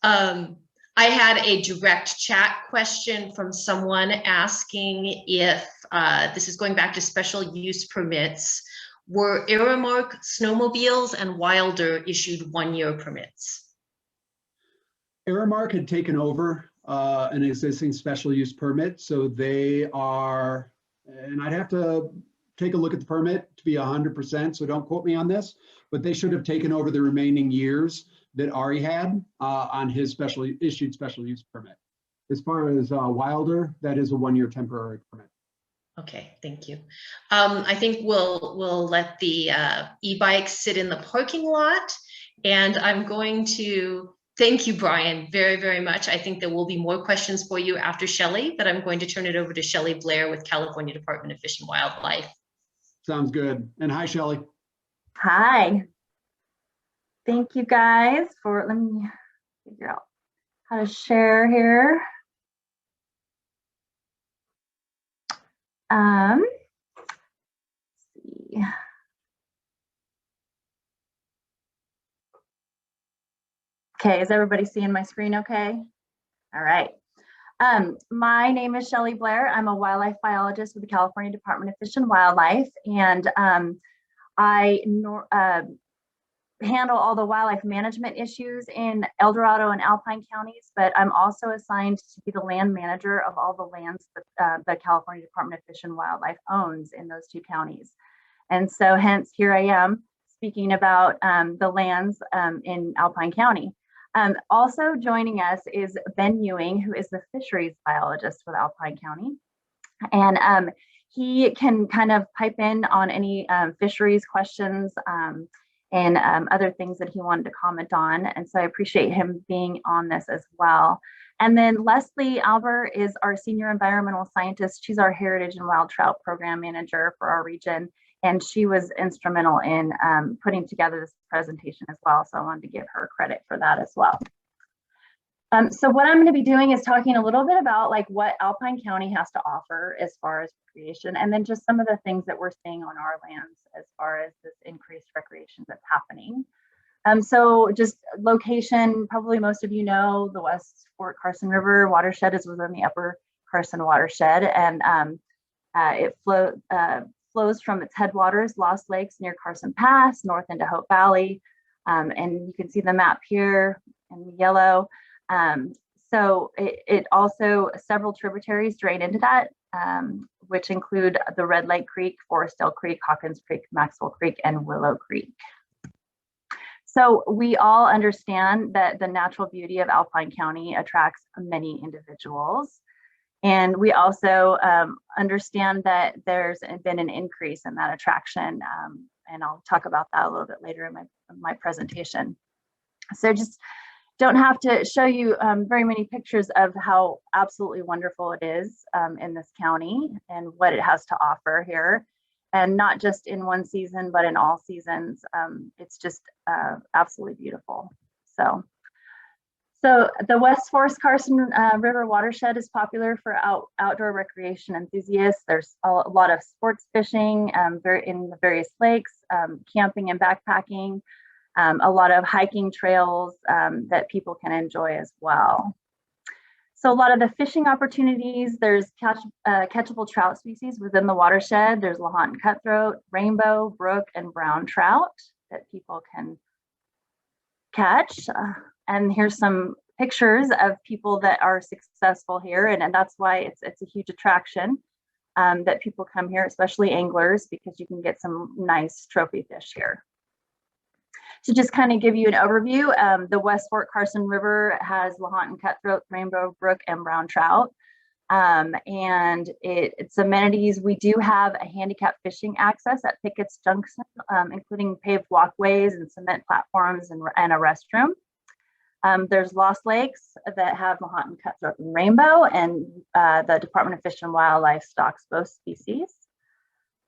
I had a direct chat question from someone asking if, this is going back to special use permits, were Aramark snowmobiles and Wilder issued 1-year permits? Aramark had taken over an existing special use permit, so they are, and I'd have to take a look at the permit to be 100%, so don't quote me on this, but they should have taken over the remaining years that Ari had on his issued special use permit. As far as Wilder, that is a 1-year temporary permit. Okay, thank you. I think we'll let the e-bikes sit in the parking lot, and I'm going to thank you, Brian, very, very much. I think there will be more questions for you after Shelly, but I'm going to turn it over to Shelly Blair with California Department of Fish and Wildlife. Sounds good. And hi, Shelly. Hi. Thank you guys for, let me figure out how to share here. Let's see. Okay, is everybody seeing my screen okay? All right. My name is Shelly Blair. I'm a wildlife biologist with the California Department of Fish and Wildlife, and I handle all the wildlife management issues in El Dorado and Alpine counties, but I'm also assigned to be the land manager of all the lands that the California Department of Fish and Wildlife owns in those two counties. And so hence here I am speaking about the lands in Alpine County. Also joining us is Ben Ewing, who is the fisheries biologist with Alpine County. And he can kind of pipe in on any fisheries questions and other things that he wanted to comment on. And so I appreciate him being on this as well. And then Leslie Albert is our senior environmental scientist. She's our heritage and wild trout program manager for our region. And she was instrumental in putting together this presentation as well. So I wanted to give her credit for that as well. So what I'm going to be doing is talking a little bit about like what Alpine County has to offer as far as recreation, and then just some of the things that we're seeing on our lands as far as this increased recreation that's happening. So just location, probably most of you know the West Fort Carson River watershed is within the Upper Carson watershed, and it flows from its headwaters, Lost Lakes near Carson Pass, north into Hope Valley. And you can see the map here in the yellow. So it also, several tributaries drain into that, which include the Red Lake Creek, Forestdale Creek, Hawkins Creek, Maxwell Creek, and Willow Creek. So we all understand that the natural beauty of Alpine County attracts many individuals. And we also understand that there's been an increase in that attraction. And I'll talk about that a little bit later in my presentation. So just don't have to show you very many pictures of how absolutely wonderful it is in this county and what it has to offer here. And not just in one season, but in all seasons. It's just absolutely beautiful. So the West Forest Carson River watershed is popular for outdoor recreation enthusiasts. There's a lot of sports fishing in the various lakes, camping and backpacking, a lot of hiking trails that people can enjoy as well. So a lot of the fishing opportunities, there's catchable trout species within the watershed. There's Lahontan cutthroat, rainbow, brook, and brown trout that people can catch. And here's some pictures of people that are successful here. And that's why it's a huge attraction that people come here, especially anglers, because you can get some nice trophy fish here. To just kind of give you an overview, the West Fort Carson River has Lahontan cutthroat, rainbow, brook, and brown trout. And its amenities, we do have a handicap fishing access at Pickets Junction, including paved walkways and cement platforms and a restroom. There's Lost Lakes that have Lahontan cutthroat and rainbow, and the Department of Fish and Wildlife stocks both species.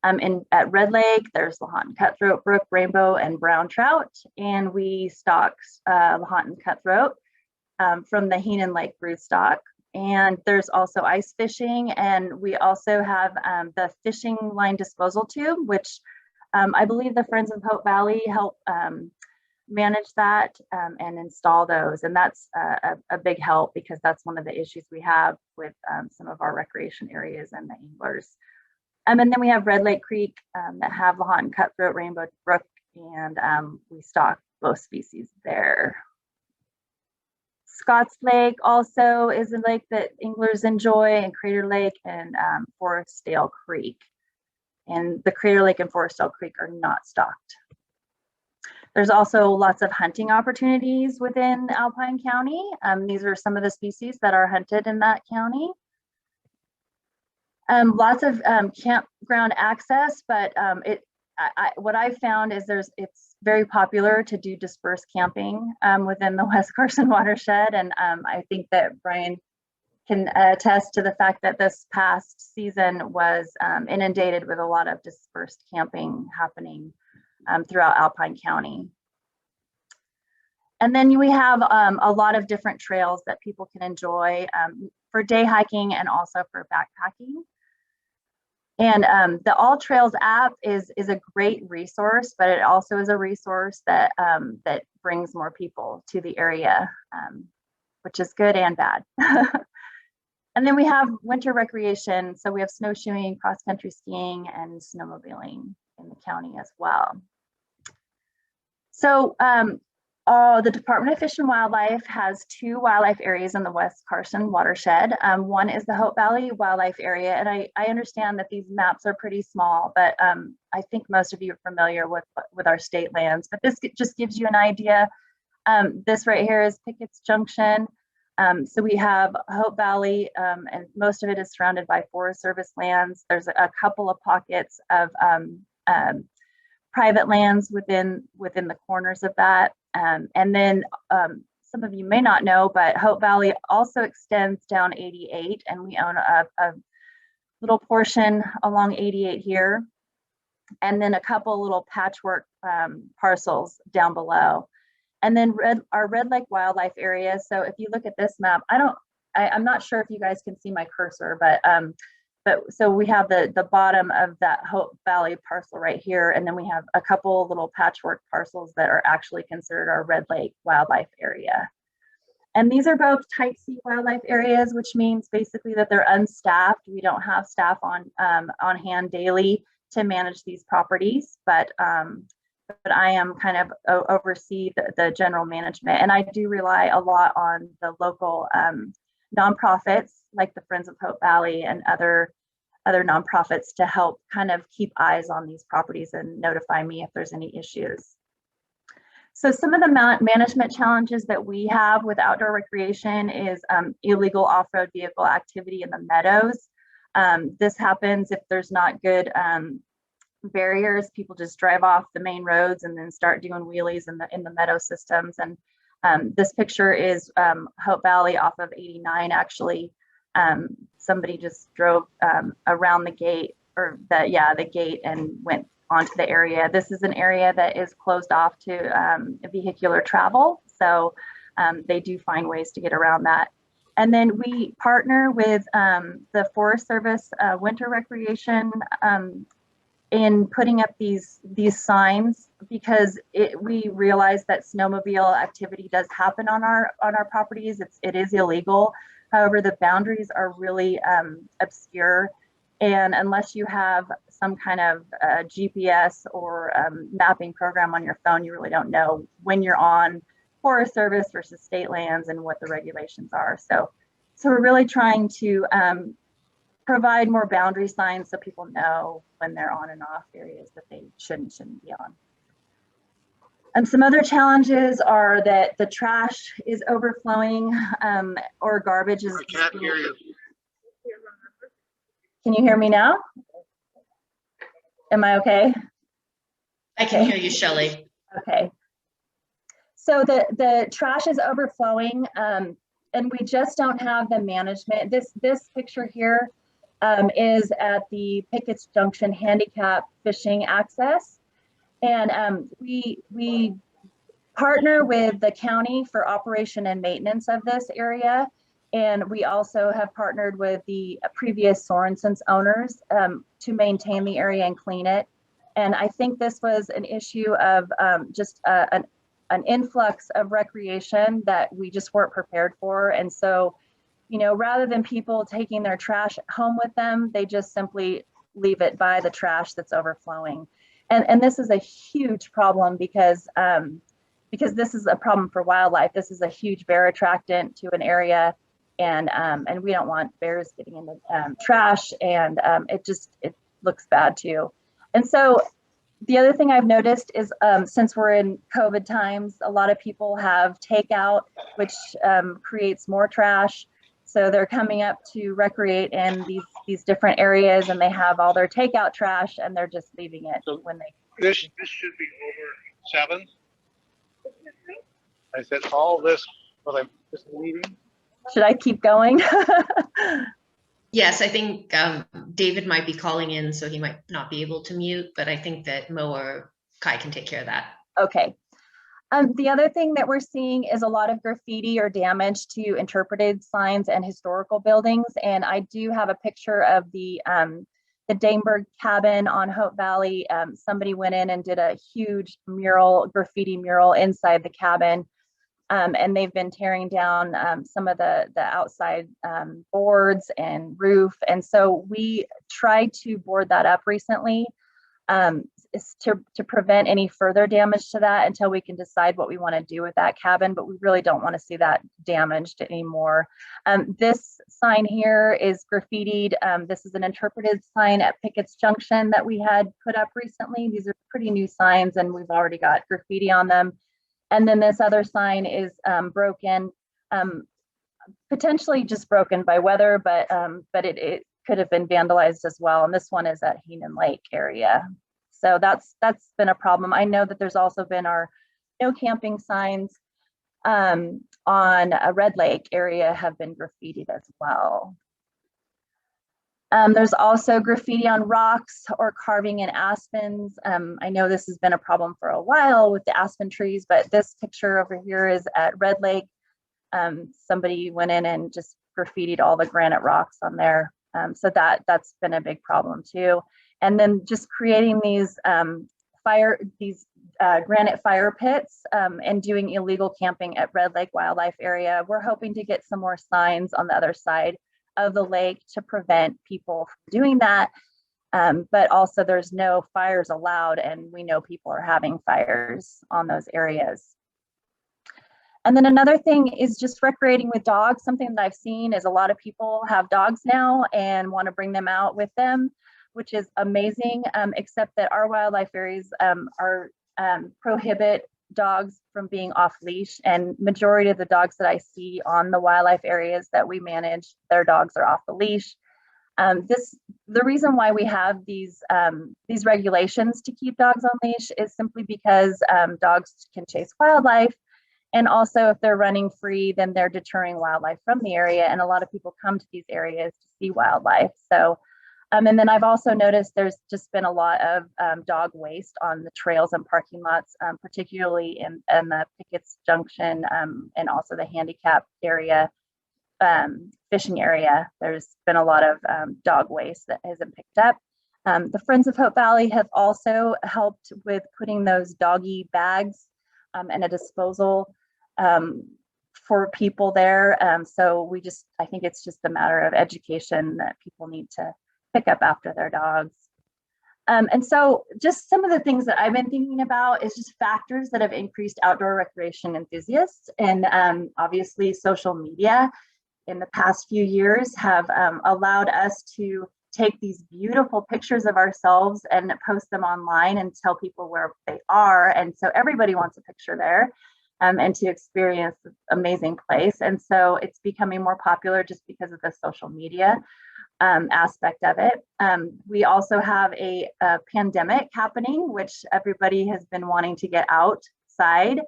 At Red Lake, there's Lahontan cutthroat, brook, rainbow, and brown trout, and we stock Lahontan cutthroat from the Heenan Lake broodstock. And there's also ice fishing, and we also have the fishing line disposal tube, which I believe the Friends of Hope Valley help manage that and install those. And that's a big help because that's one of the issues we have with some of our recreation areas and the anglers. And then we have Red Lake Creek that have Lahontan cutthroat, rainbow, brook, and we stock both species there. Scotts Lake also is a lake that anglers enjoy, and Crater Lake and Forestdale Creek. And the Crater Lake and Forestdale Creek are not stocked. There's also lots of hunting opportunities within Alpine County. These are some of the species that are hunted in that county. Lots of campground access, but what I've found is it's very popular to do dispersed camping within the West Carson watershed. And I think that Brian can attest to the fact that this past season was inundated with a lot of dispersed camping happening throughout Alpine County. And then we have a lot of different trails that people can enjoy for day hiking and also for backpacking. And the All Trails app is a great resource, but it also is a resource that that brings more people to the area, which is good and bad. And then we have winter recreation. So we have snowshoeing, cross-country skiing, and snowmobiling in the county as well. So the Department of Fish and Wildlife has 2 wildlife areas in the West Carson watershed. One is the Hope Valley Wildlife Area, and I understand that these maps are pretty small, but I think most of you are familiar with our state lands. But this just gives you an idea. This right here is Pickets Junction. So we have Hope Valley, and most of it is surrounded by Forest Service lands. There's a couple of pockets of private lands within the corners of that. And then some of you may not know, but Hope Valley also extends down 88, and we own a little portion along 88 here, and then a couple little patchwork parcels down below. And then our Red Lake Wildlife Area. So if you look at this map, I'm not sure if you guys can see my cursor, but so we have the bottom of that Hope Valley parcel right here, and then we have a couple little patchwork parcels that are actually considered our Red Lake Wildlife Area. And these are both type C wildlife areas, which means basically that they're unstaffed. We don't have staff on hand daily to manage these properties, but I am kind of oversee the general management, and I do rely a lot on the local nonprofits like the Friends of Hope Valley and other nonprofits to help kind of keep eyes on these properties and notify me if there's any issues. So some of the management challenges that we have with outdoor recreation is illegal off-road vehicle activity in the meadows. This happens if there's not good barriers. People just drive off the main roads and then start doing wheelies in the meadow systems. And this picture is Hope Valley off of 89 actually. Somebody just drove around the gate, or the gate, and went onto the area. This is an area that is closed off to vehicular travel, so they do find ways to get around that. And then we partner with the Forest Service winter recreation in putting up these signs, because we realize that snowmobile activity does happen on our properties. It is illegal. However, the boundaries are really obscure, and unless you have some kind of GPS or mapping program on your phone, you really don't know when you're on Forest Service versus state lands and what the regulations are. So we're really trying to provide more boundary signs so people know when they're on and off areas that they shouldn't be on. And some other challenges are that the trash is overflowing, or garbage is. I can't hear you. Can you hear me now? Am I okay? I can hear you, Shelly. Okay. So the trash is overflowing, and we just don't have the management. This picture here is at the Pickets Junction Handicap fishing access. And we partner with the county for operation and maintenance of this area. And we also have partnered with the previous Sorensen's owners to maintain the area and clean it. And I think this was an issue of just an influx of recreation that we just weren't prepared for. And so, you know, rather than people taking their trash home with them, they just simply leave it by the trash that's overflowing. And this is a huge problem because this is a problem for wildlife. This is a huge bear attractant to an area, and we don't want bears getting in the trash, and it looks bad too. And so the other thing I've noticed is since we're in COVID times, a lot of people have takeout, which creates more trash. So they're coming up to recreate in these different areas, and they have all their takeout trash, and they're just leaving it when they. This should be over 7. I said all this, but I'm just leaving. Should I keep going? Yes, I think David might be calling in, so he might not be able to mute, but I think that Mo or Kai can take care of that. Okay. The other thing that we're seeing is a lot of graffiti or damage to interpreted signs and historical buildings. And I do have a picture of the Daneberg cabin on Hope Valley. Somebody went in and did a huge graffiti mural inside the cabin. And they've been tearing down some of the outside boards and roof. And so we tried to board that up recently. is to prevent any further damage to that until we can decide what we want to do with that cabin, but we really don't want to see that damaged anymore. This sign here is graffitied. This is an interpreted sign at Pickets Junction that we had put up recently. These are pretty new signs and we've already got graffiti on them. And then this other sign is broken, potentially just broken by weather, but it could have been vandalized as well. And this one is at Heenan Lake area. So that's been a problem. I know that there's also been our no camping signs on a Red Lake area have been graffitied as well. There's also graffiti on rocks or carving in aspens. I know this has been a problem for a while with the aspen trees, but this picture over here is at Red Lake. Somebody went in and just graffitied all the granite rocks on there. So that's been a big problem too. And then just creating these granite fire pits and doing illegal camping at Red Lake Wildlife Area. We're hoping to get some more signs on the other side of the lake to prevent people from doing that. But also there's no fires allowed, and we know people are having fires on those areas. And then another thing is just recreating with dogs. Something that I've seen is a lot of people have dogs now and want to bring them out with them, which is amazing, except that our wildlife areas prohibit dogs from being off leash, and majority of the dogs that I see on the wildlife areas that we manage, their dogs are off the leash. The reason why we have these regulations to keep dogs on leash is simply because dogs can chase wildlife. And also if they're running free, then they're deterring wildlife from the area. And a lot of people come to these areas to see wildlife. So, and then I've also noticed there's just been a lot of dog waste on the trails and parking lots, particularly in the Pickets Junction and also the Handicap area, fishing area. There's been a lot of dog waste that hasn't picked up. The Friends of Hope Valley have also helped with putting those doggy bags and a disposal for people there. So I think it's just a matter of education that people need to pick up after their dogs. And so just some of the things that I've been thinking about is just factors that have increased outdoor recreation enthusiasts. And obviously social media in the past few years have allowed us to take these beautiful pictures of ourselves and post them online and tell people where they are. And so everybody wants a picture there and to experience this amazing place. And so it's becoming more popular just because of the social media aspect of it. We also have a pandemic happening, which everybody has been wanting to get outside.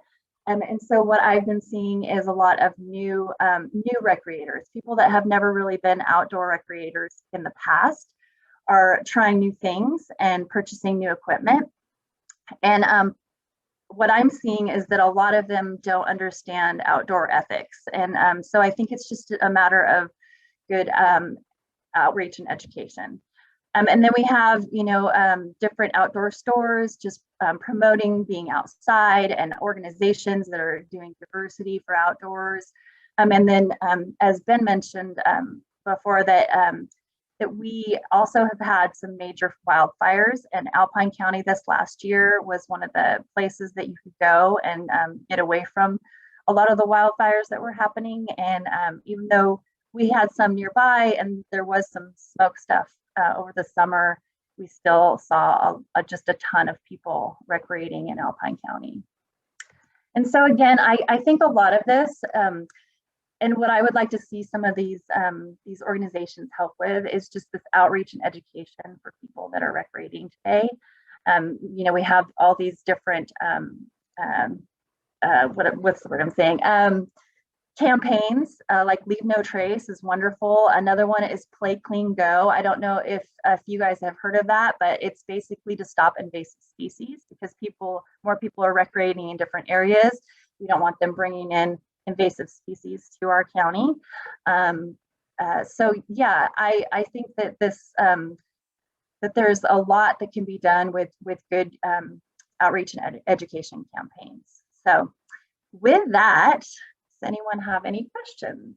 And so what I've been seeing is a lot of new recreators, people that have never really been outdoor recreators in the past are trying new things and purchasing new equipment. And what I'm seeing is that a lot of them don't understand outdoor ethics. And so I think it's just a matter of good outreach and education. And then we have, different outdoor stores just promoting being outside, and organizations that are doing diversity for outdoors. And then, as Ben mentioned before, that we also have had some major wildfires, and Alpine County this last year was one of the places that you could go and get away from a lot of the wildfires that were happening. And even though we had some nearby and there was some smoke stuff over the summer, we still saw just a ton of people recreating in Alpine County. And so again, I think a lot of this, and what I would like to see some of these organizations help with is just this outreach and education for people that are recreating today. We have all these different, what's the word I'm saying? Campaigns like Leave No Trace is wonderful. Another one is Play Clean Go. I don't know if you guys have heard of that, but it's basically to stop invasive species because more people are recreating in different areas. We don't want them bringing in invasive species to our county. So yeah, I think that this that there's a lot that can be done with good outreach and education campaigns. So with that, does anyone have any questions?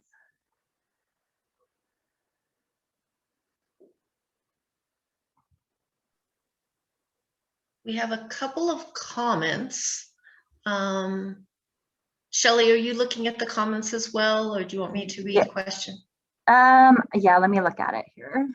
We have a couple of comments. Shelly, are you looking at the comments as well, or do you want me to read the question? Yeah, let me look at it here.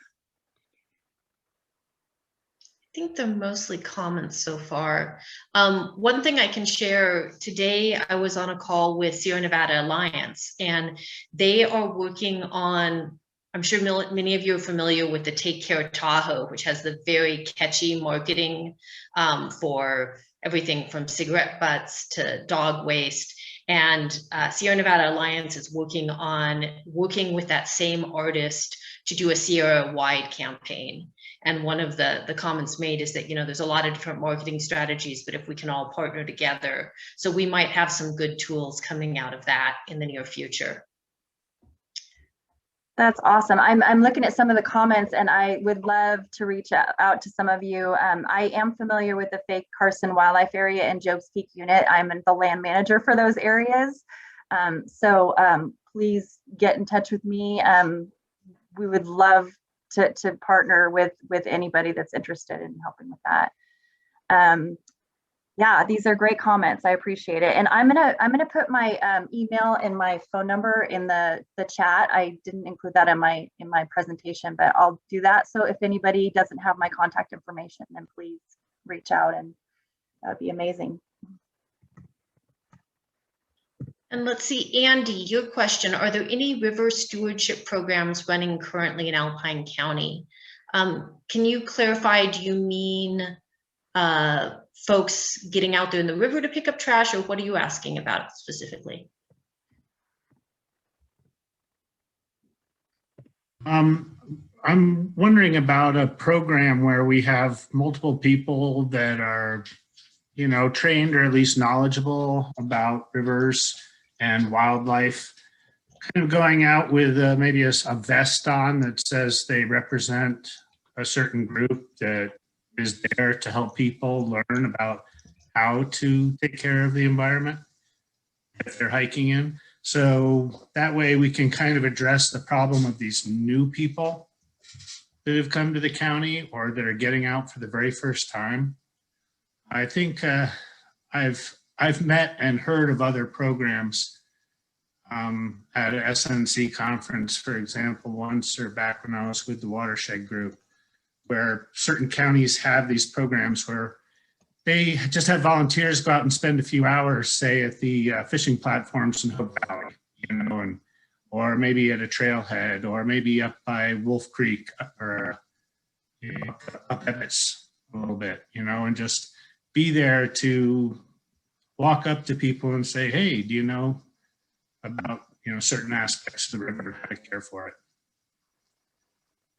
I think they're mostly comments so far. One thing I can share, today I was on a call with Sierra Nevada Alliance, and they are working on, I'm sure many of you are familiar with the Take Care Tahoe, which has the very catchy marketing for everything from cigarette butts to dog waste. And Sierra Nevada Alliance is working with that same artist to do a Sierra-wide campaign. And one of the comments made is that, you know, there's a lot of different marketing strategies, but if we can all partner together, so we might have some good tools coming out of that in the near future. That's awesome. I'm looking at some of the comments, and I would love to reach out to some of you. I am familiar with the fake Carson Wildlife Area and Job's Peak unit. I'm the land manager for those areas. So please get in touch with me. We would love to partner with anybody that's interested in helping with that. Yeah, these are great comments. I appreciate it. And I'm gonna put my email and my phone number in the chat. I didn't include that in my presentation, but I'll do that. So if anybody doesn't have my contact information, then please reach out, and that'd be amazing. And let's see, Andy, your question, are there any river stewardship programs running currently in Alpine County? Can you clarify, do you mean folks getting out there in the river to pick up trash, or what are you asking about specifically? I'm wondering about a program where we have multiple people that are, you know, trained or at least knowledgeable about rivers and wildlife, kind of going out with maybe a vest on that says they represent a certain group that is there to help people learn about how to take care of the environment if they're hiking in. So that way we can kind of address the problem of these new people that have come to the county or that are getting out for the very first time. I think I've met and heard of other programs at an SNC conference, for example, once or back when I was with the Watershed group, where certain counties have these programs where they just have volunteers go out and spend a few hours, say at the fishing platforms in Hope Valley, you know, or maybe at a trailhead, or maybe up by Wolf Creek, or you know, up Pickets a little bit, you know, and just be there to walk up to people and say, hey, do you know about, you know, certain aspects of the river, how to care for it?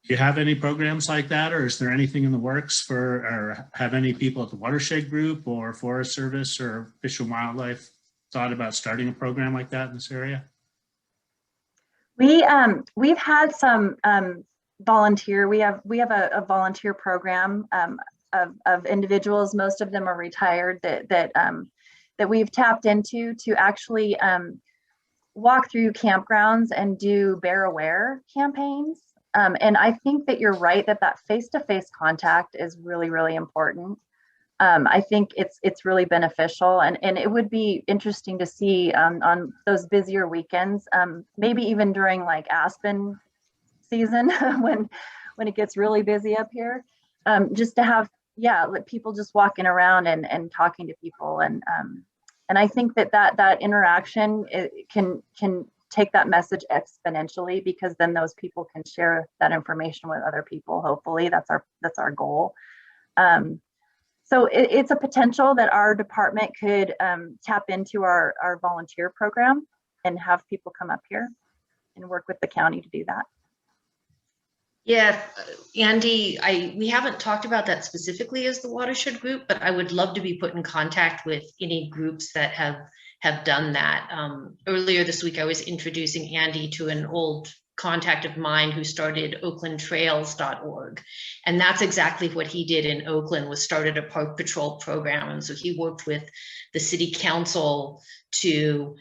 Do you have any programs like that, or is there anything in the works for, or have any people at the Watershed Group or Forest Service or Fish and Wildlife thought about starting a program like that in this area? We've had some volunteer. We have a volunteer program of individuals. Most of them are retired that we've tapped into to actually walk through campgrounds and do bear aware campaigns. And I think that you're right that face-to-face contact is really, really important. I think it's really beneficial, and it would be interesting to see on those busier weekends, maybe even during like aspen season when it gets really busy up here, just to have, let people just walking around and talking to people, and I think that interaction can take that message exponentially, because then those people can share that information with other people. Hopefully that's our goal. So it's a potential that our department could tap into our volunteer program and have people come up here and work with the county to do that. Yeah, Andy, we haven't talked about that specifically as the Watershed Group, but I would love to be put in contact with any groups that have done that. Earlier this week, I was introducing Andy to an old contact of mine who started oaklandtrails.org. And that's exactly what he did in Oakland, was started a park patrol program. And so he worked with the city council to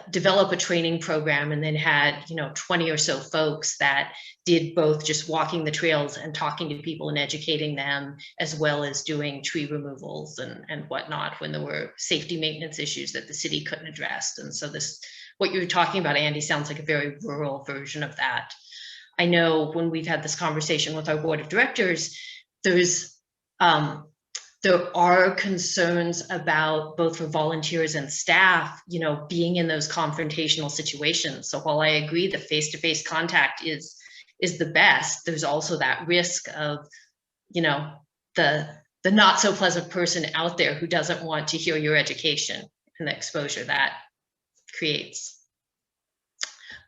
develop a training program, and then had 20 or so folks that did both just walking the trails and talking to people and educating them, as well as doing tree removals and whatnot when there were safety maintenance issues that the city couldn't address. And so what you're talking about, Andy, sounds like a very rural version of that. I know when we've had this conversation with our board of directors, there are concerns about, both for volunteers and staff, being in those confrontational situations. So while I agree that face-to-face contact is the best, there's also that risk of, the not so pleasant person out there who doesn't want to hear your education and the exposure that creates.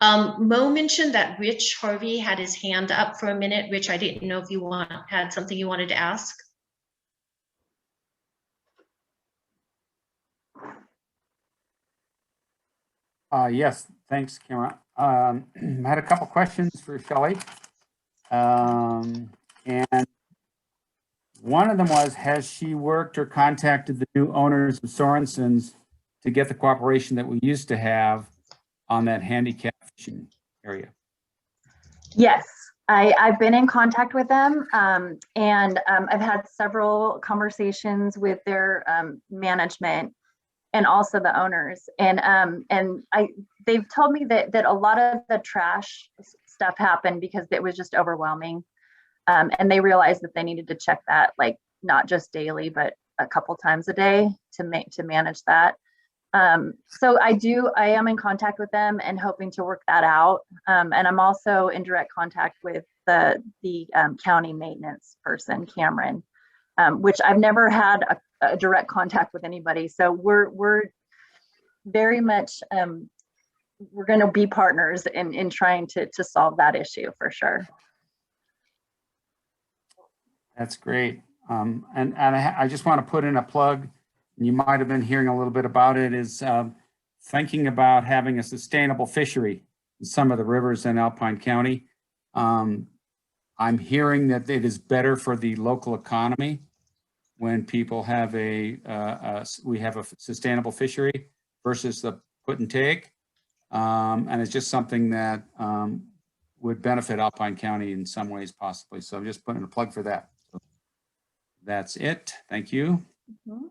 Mo mentioned that Rich Harvey had his hand up for a minute. Rich, I didn't know if you had something you wanted to ask. Yes, thanks, Kimber. I had a couple questions for Shelly. And one of them was, has she worked or contacted the new owners of Sorensen's to get the cooperation that we used to have on that handicap fishing area? Yes, I've been in contact with them, and I've had several conversations with their management and also the owners. And they've told me that a lot of the trash stuff happened because it was just overwhelming. And they realized that they needed to check that, like, not just daily, but a couple times a day to manage that. So I am in contact with them and hoping to work that out. And I'm also in direct contact with the county maintenance person, Cameron, which I've never had a direct contact with anybody. So we're very much, we're going to be partners in trying to solve that issue for sure. That's great. And I just want to put in a plug. You might have been hearing a little bit about it, is thinking about having a sustainable fishery in some of the rivers in Alpine County. I'm hearing that it is better for the local economy when people have we have a sustainable fishery versus the put and take. And it's just something that would benefit Alpine County in some ways, possibly. So I'm just putting a plug for that. So that's it. Thank you. Mm-hmm.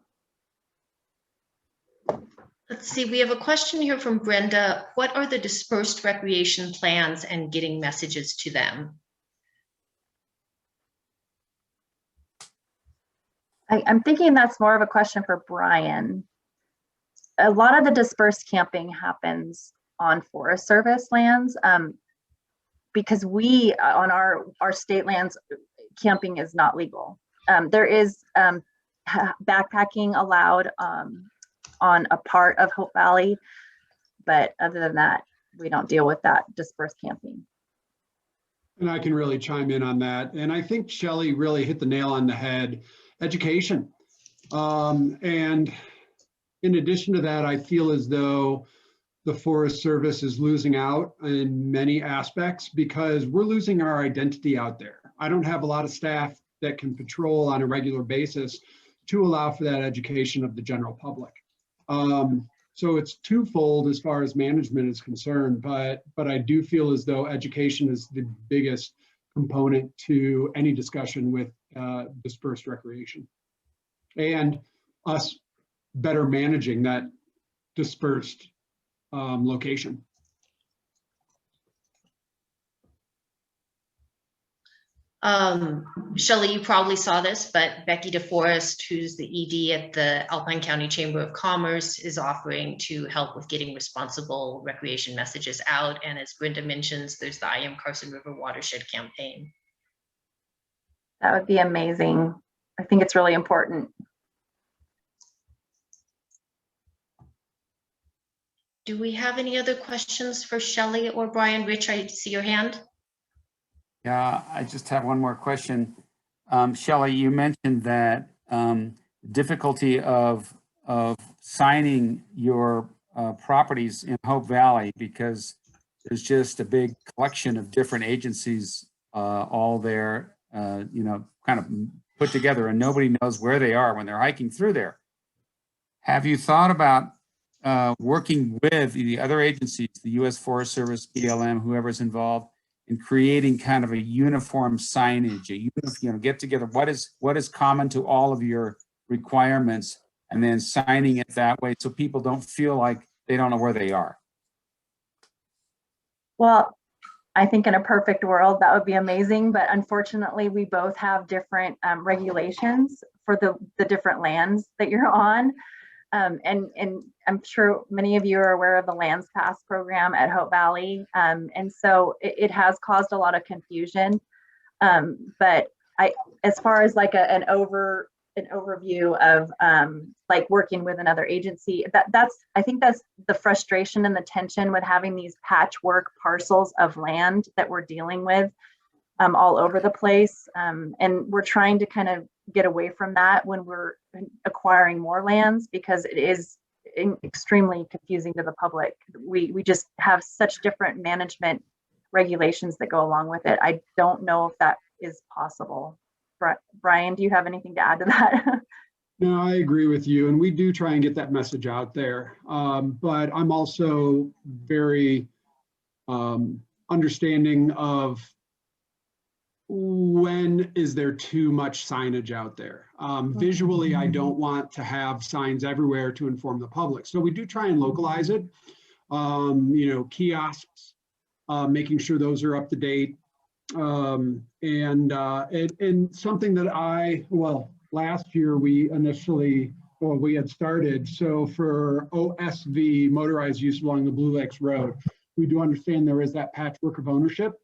Let's see, we have a question here from Brenda. What are the dispersed recreation plans and getting messages to them? I'm thinking that's more of a question for Brian. A lot of the dispersed camping happens on Forest Service lands, because we, on our state lands, camping is not legal. There is backpacking allowed on a part of Hope Valley, but other than that, we don't deal with that dispersed camping. And I can really chime in on that. And I think Shelly really hit the nail on the head. Education. And in addition to that, I feel as though the Forest Service is losing out in many aspects because we're losing our identity out there. I don't have a lot of staff that can patrol on a regular basis to allow for that education of the general public. So it's twofold as far as management is concerned, but I do feel as though education is the biggest component to any discussion with dispersed recreation, and us better managing that dispersed location. Shelly, you probably saw this, but Becky DeForest, who's the ED at the Alpine County Chamber of Commerce, is offering to help with getting responsible recreation messages out. And as Brenda mentions, there's the I Am Carson River Watershed campaign. That would be amazing. I think it's really important. Do we have any other questions for Shelly or Brian? Rich, I see your hand. Yeah, I just have one more question. Shelly, you mentioned that difficulty of signing your properties in Hope Valley because there's just a big collection of different agencies all there, kind of put together, and nobody knows where they are when they're hiking through there. Have you thought about working with the other agencies, the U.S. Forest Service, BLM, whoever's involved, in creating kind of a uniform signage, get together what is common to all of your requirements, and then signing it that way so people don't feel like they don't know where they are. Well, I think in a perfect world, that would be amazing. But unfortunately, we both have different regulations for the different lands that you're on. And I'm sure many of you are aware of the Lands Pass program at Hope Valley. And so it has caused a lot of confusion. But as far as like an overview of like working with another agency, I think that's the frustration and the tension with having these patchwork parcels of land that we're dealing with all over the place. And we're trying to kind of get away from that when we're acquiring more lands, because it is extremely confusing to the public. We just have such different management regulations that go along with it. I don't know if that is possible. Brian, do you have anything to add to that? No, I agree with you. And we do try and get that message out there. But I'm also very understanding of when is there too much signage out there. Visually, I don't want to have signs everywhere to inform the public. So we do try and localize it. Kiosks, making sure those are up to date. And something that last year we had started. So for OSV, motorized use along the Blue Lakes Road, we do understand there is that patchwork of ownership.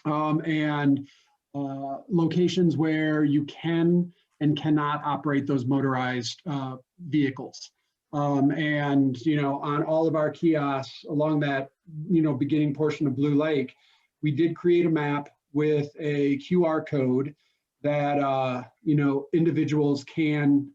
And locations where you can and cannot operate those motorized vehicles. And on all of our kiosks along that beginning portion of Blue Lake, we did create a map with a QR code that individuals can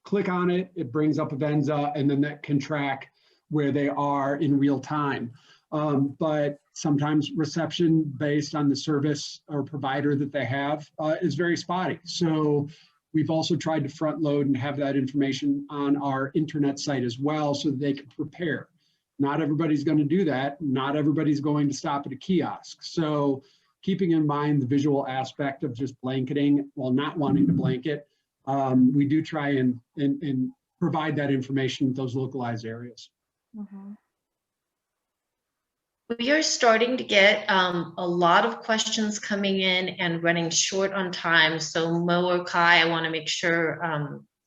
click on it. It brings up Avenza, and then that can track where they are in real time. But sometimes reception based on the service or provider that they have is very spotty. So we've also tried to front load and have that information on our internet site as well so that they can prepare. Not everybody's going to do that. Not everybody's going to stop at a kiosk. So keeping in mind the visual aspect of just blanketing while not wanting to blanket, we do try and provide that information in those localized areas. Mm-hmm. We are starting to get a lot of questions coming in and running short on time. So Mo or Kai, I want to make sure,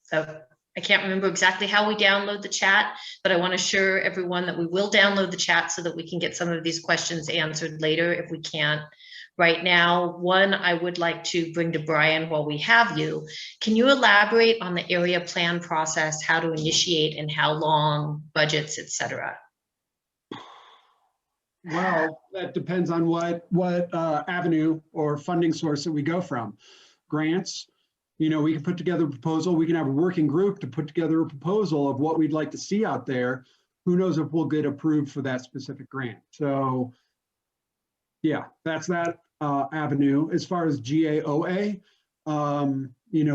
so I can't remember exactly how we download the chat, but I want to assure everyone that we will download the chat so that we can get some of these questions answered later if we can't right now. One, I would like to bring to Brian while we have you. Can you elaborate on the area plan process, how to initiate and how long, budgets, etc.? Well, that depends on what avenue or funding source that we go from. Grants, we can put together a proposal. We can have a working group to put together a proposal of what we'd like to see out there. Who knows if we'll get approved for that specific grant. So yeah, that's that avenue. As far as GAOA,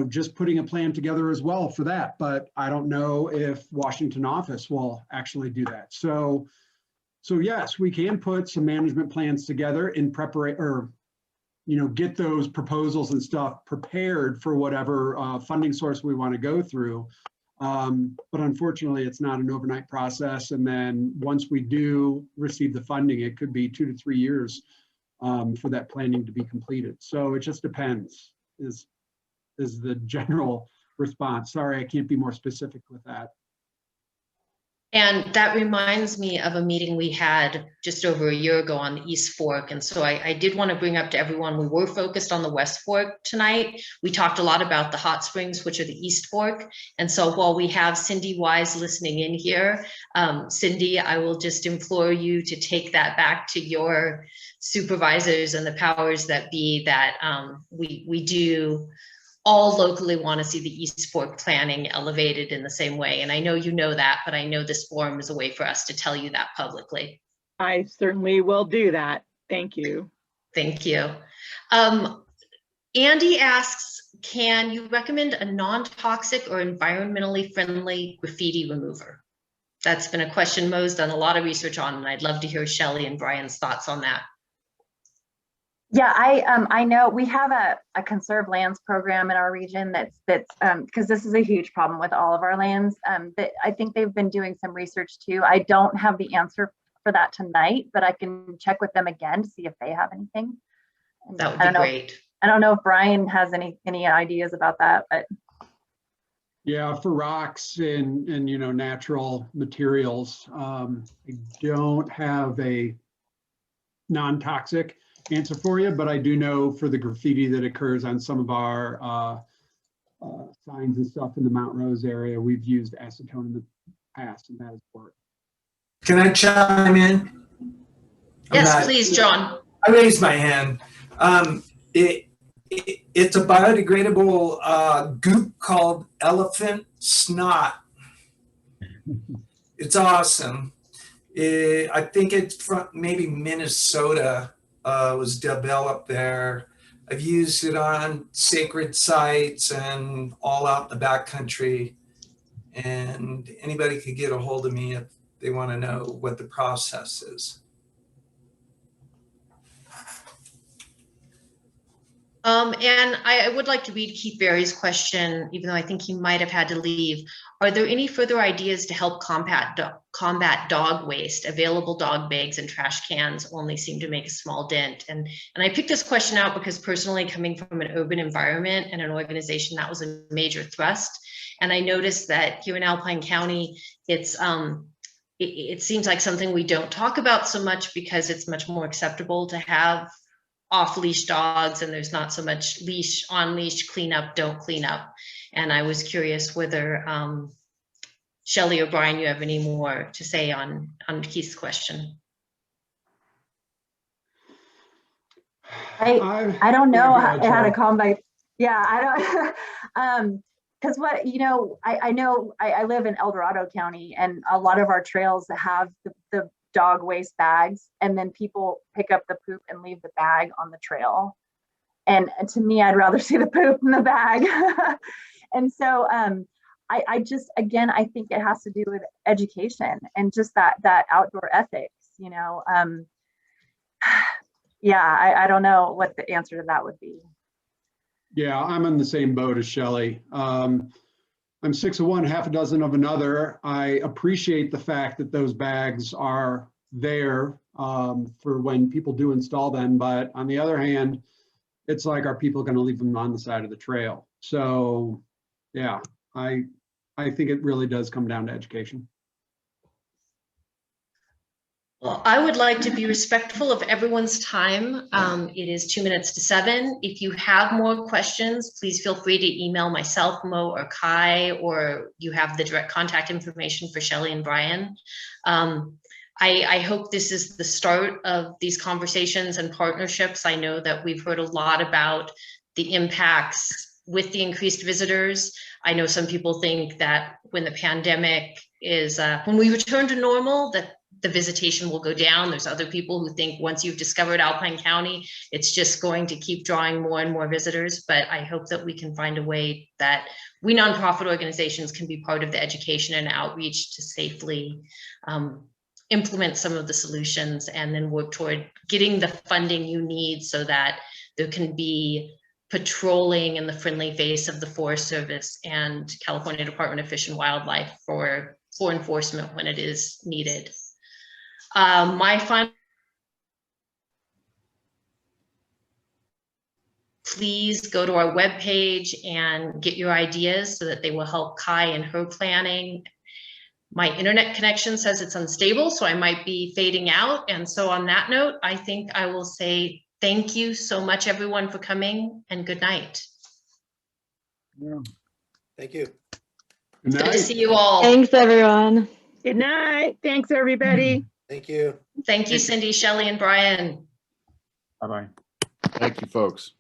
just putting a plan together as well for that. But I don't know if Washington office will actually do that. So yes, we can put some management plans together in preparation, or get those proposals and stuff prepared for whatever funding source we want to go through. But unfortunately, it's not an overnight process. And then once we do receive the funding, it could be 2 to 3 years for that planning to be completed. So it just depends is the general response. Sorry, I can't be more specific with that. And that reminds me of a meeting we had just over a year ago on the East Fork. And so I did want to bring up to everyone, we were focused on the West Fork tonight. We talked a lot about the hot springs, which are the East Fork. And so while we have Cindy Wise listening in here, Cindy, I will just implore you to take that back to your supervisors and the powers that be, that we do all locally want to see the East Fork planning elevated in the same way. And I know you know that, but I know this forum is a way for us to tell you that publicly. I certainly will do that. Thank you. Thank you. Andy asks, can you recommend a non-toxic or environmentally friendly graffiti remover? That's been a question Mo's done a lot of research on, and I'd love to hear Shelly and Brian's thoughts on that. Yeah, I know we have a conserved lands program in our region that's because this is a huge problem with all of our lands. That I think they've been doing some research too. I don't have the answer for that tonight, but I can check with them again to see if they have anything. And That would be great. I don't know if Brian has any ideas about that, but Yeah, for rocks and natural materials, I don't have a non-toxic answer for you, but I do know for the graffiti that occurs on some of our signs and stuff in the Mount Rose area, we've used acetone in the past, and that has worked. Can I chime in? Yes, please, John. I raised my hand. It's a biodegradable goop called elephant snot. It's awesome. I think it's from maybe Minnesota. Was developed there. I've used it on sacred sites and all out in the backcountry. And anybody could get a hold of me if they want to know what the process is. And I would like to read Keith Berry's question, even though I think he might have had to leave. Are there any further ideas to help combat dog waste? Available dog bags and trash cans only seem to make a small dent. And I picked this question out because personally, coming from an urban environment and an organization, that was a major thrust. And I noticed that here in Alpine County, it seems like something we don't talk about so much because it's much more acceptable to have off-leash dogs, and there's not so much leash, on-leash, clean up, don't clean up. And I was curious whether Shelly or Brian, you have any more to say on Keith's question. I don't know how to combat. Yeah, I don't. Because I know I live in El Dorado County, and a lot of our trails have the dog waste bags, and then people pick up the poop and leave the bag on the trail. And to me, I'd rather see the poop in the bag. And so I just, again, I think it has to do with education and just that outdoor ethics, yeah, I don't know what the answer to that would be. Yeah, I'm in the same boat as Shelly. I'm 6 of one, half a dozen of another. I appreciate the fact that those bags are there for when people do install them. But on the other hand, it's like, are people going to leave them on the side of the trail? So yeah, I think it really does come down to education. Well, I would like to be respectful of everyone's time. It is 2 minutes to 7. If you have more questions, please feel free to email myself, Mo, or Kai, or you have the direct contact information for Shelly and Brian. I hope this is the start of these conversations and partnerships. I know that we've heard a lot about the impacts with the increased visitors. I know some people think that when the pandemic is, when we return to normal, that the visitation will go down. There's other people who think once you've discovered Alpine County, it's just going to keep drawing more and more visitors. But I hope that we can find a way that we nonprofit organizations can be part of the education and outreach to safely implement some of the solutions, and then work toward getting the funding you need so that there can be patrolling in the friendly face of the Forest Service and California Department of Fish and Wildlife for enforcement when it is needed. My final, please go to our webpage and get your ideas so that they will help Kai in her planning. My internet connection says it's unstable, so I might be fading out. And so on that note, I think I will say thank you so much, everyone, for coming, and good night. Yeah. Thank you. Good Good night. to see you all. Thanks, everyone. Good night. Thanks, everybody. Thank you. Thank you, Cindy, Shelly, and Brian. Bye-bye. Thank you, folks.